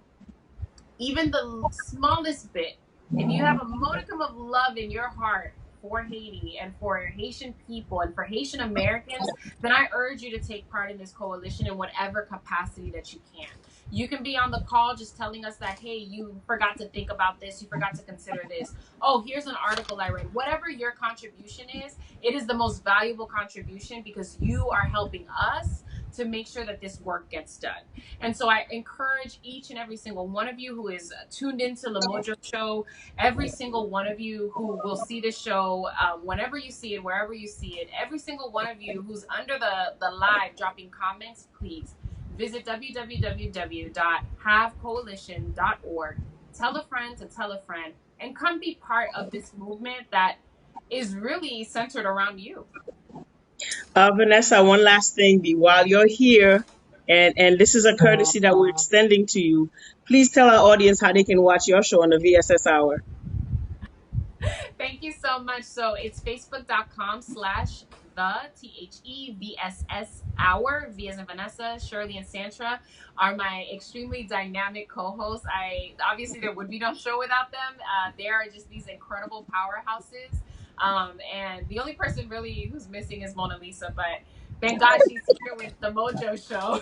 even the smallest bit, if you have a modicum of love in your heart for Haiti and for Haitian people and for Haitian Americans, then I urge you to take part in this coalition in whatever capacity that you can. You can be on the call just telling us that, hey, you forgot to think about this, you forgot to consider this. Oh, here's an article I read. Whatever your contribution is, it is the most valuable contribution because you are helping us to make sure that this work gets done. And so I encourage each and every single one of you who is tuned into the MOJO Show, every single one of you who will see the show, whenever you see it, wherever you see it, every single one of you who's under the live dropping comments, please visit www.havecoalition.org. Tell a friend to tell a friend and come be part of this movement that is really centered around you. Vanessa, one last thing. While you're here, and this is a courtesy that we're extending to you, please tell our audience how they can watch your show on the VSS Hour. Thank you so much. So it's facebook.com/THEVSS Hour. V as in Vanessa, Shirley, and Sandra are my extremely dynamic co-hosts. Obviously there would be no show without them. They are just these incredible powerhouses. And the only person really who's missing is Mona Lisa, but Thank God she's here with the Mojo Show.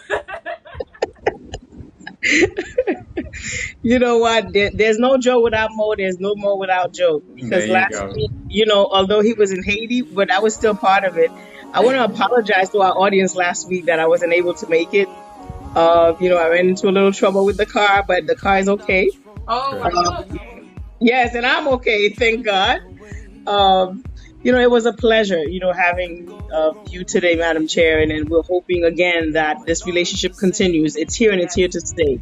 You know what? There's no Joe without Mo. There's no Mo without Joe. There Because you last go. week, although he was in Haiti, but I was still part of it. I want to apologize to our audience last week that I wasn't able to make it. I ran into a little trouble with the car, but the car is okay. Oh, are you okay? Yes, and I'm okay, thank God. It was a pleasure, having you today, Madam Chair, and we're hoping again that this relationship continues. It's here and it's here to stay.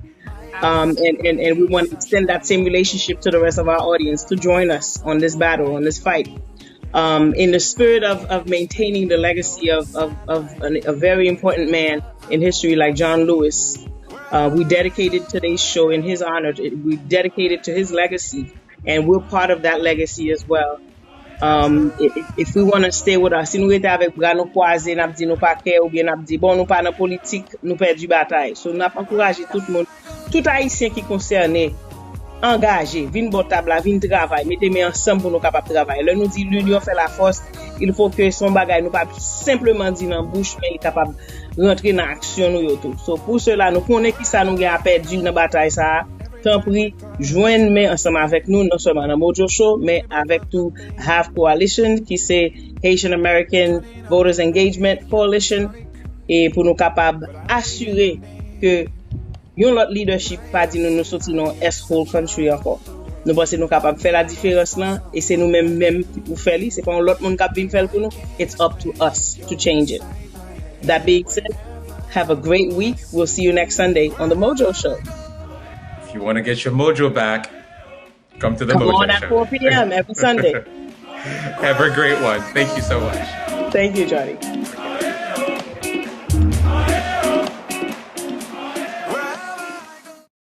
And we want to extend that same relationship to the rest of our audience to join us on this battle, on this fight. In the spirit of maintaining the legacy of a very important man in history like John Lewis, we dedicated today's show in his honor. We dedicated to his legacy, and we're part of that legacy as well. If we want to stay with us, si nou rete avek bra nou croise, n'a di nou pa kè ou bien n'a di bon nou pa nan politique, nou perdu bataille. So n'a encouragé tout le monde, tout haïtien qui concerné, engagé, vin bon table, vin travail, mettez-moi ensemble pour nous capable travailler. Là nous dit l'union fait la force, il faut que son bagage nous pas simplement dire dans bouche mais il capable rentrer dans action nous yo tout. So pour cela nous connaît qui ça nous a perdu dans bataille ça. Tant pis, joignez ensemble avec nous, non seulement dans Mojo Show, mais avec tout Have Coalition, qui c'est Haitian American Voters Engagement Coalition, et pour nous capables assurer que yon l'autre leadership pas dit nous sortir dans S-Whole Country encore. Nous pensons nous capables de faire la différence là, et c'est nous-mêmes qui pour faire c'est pas l'autre monde qui vient faire pour nous. It's up to us to change it. That being said, have a great week. We'll see you next Sunday on the Mojo Show. If you want to get your mojo back, come to the Come Mojo on at Show. 4 p.m. every Sunday. Have a great one. Thank you so much. Thank you, Johnny.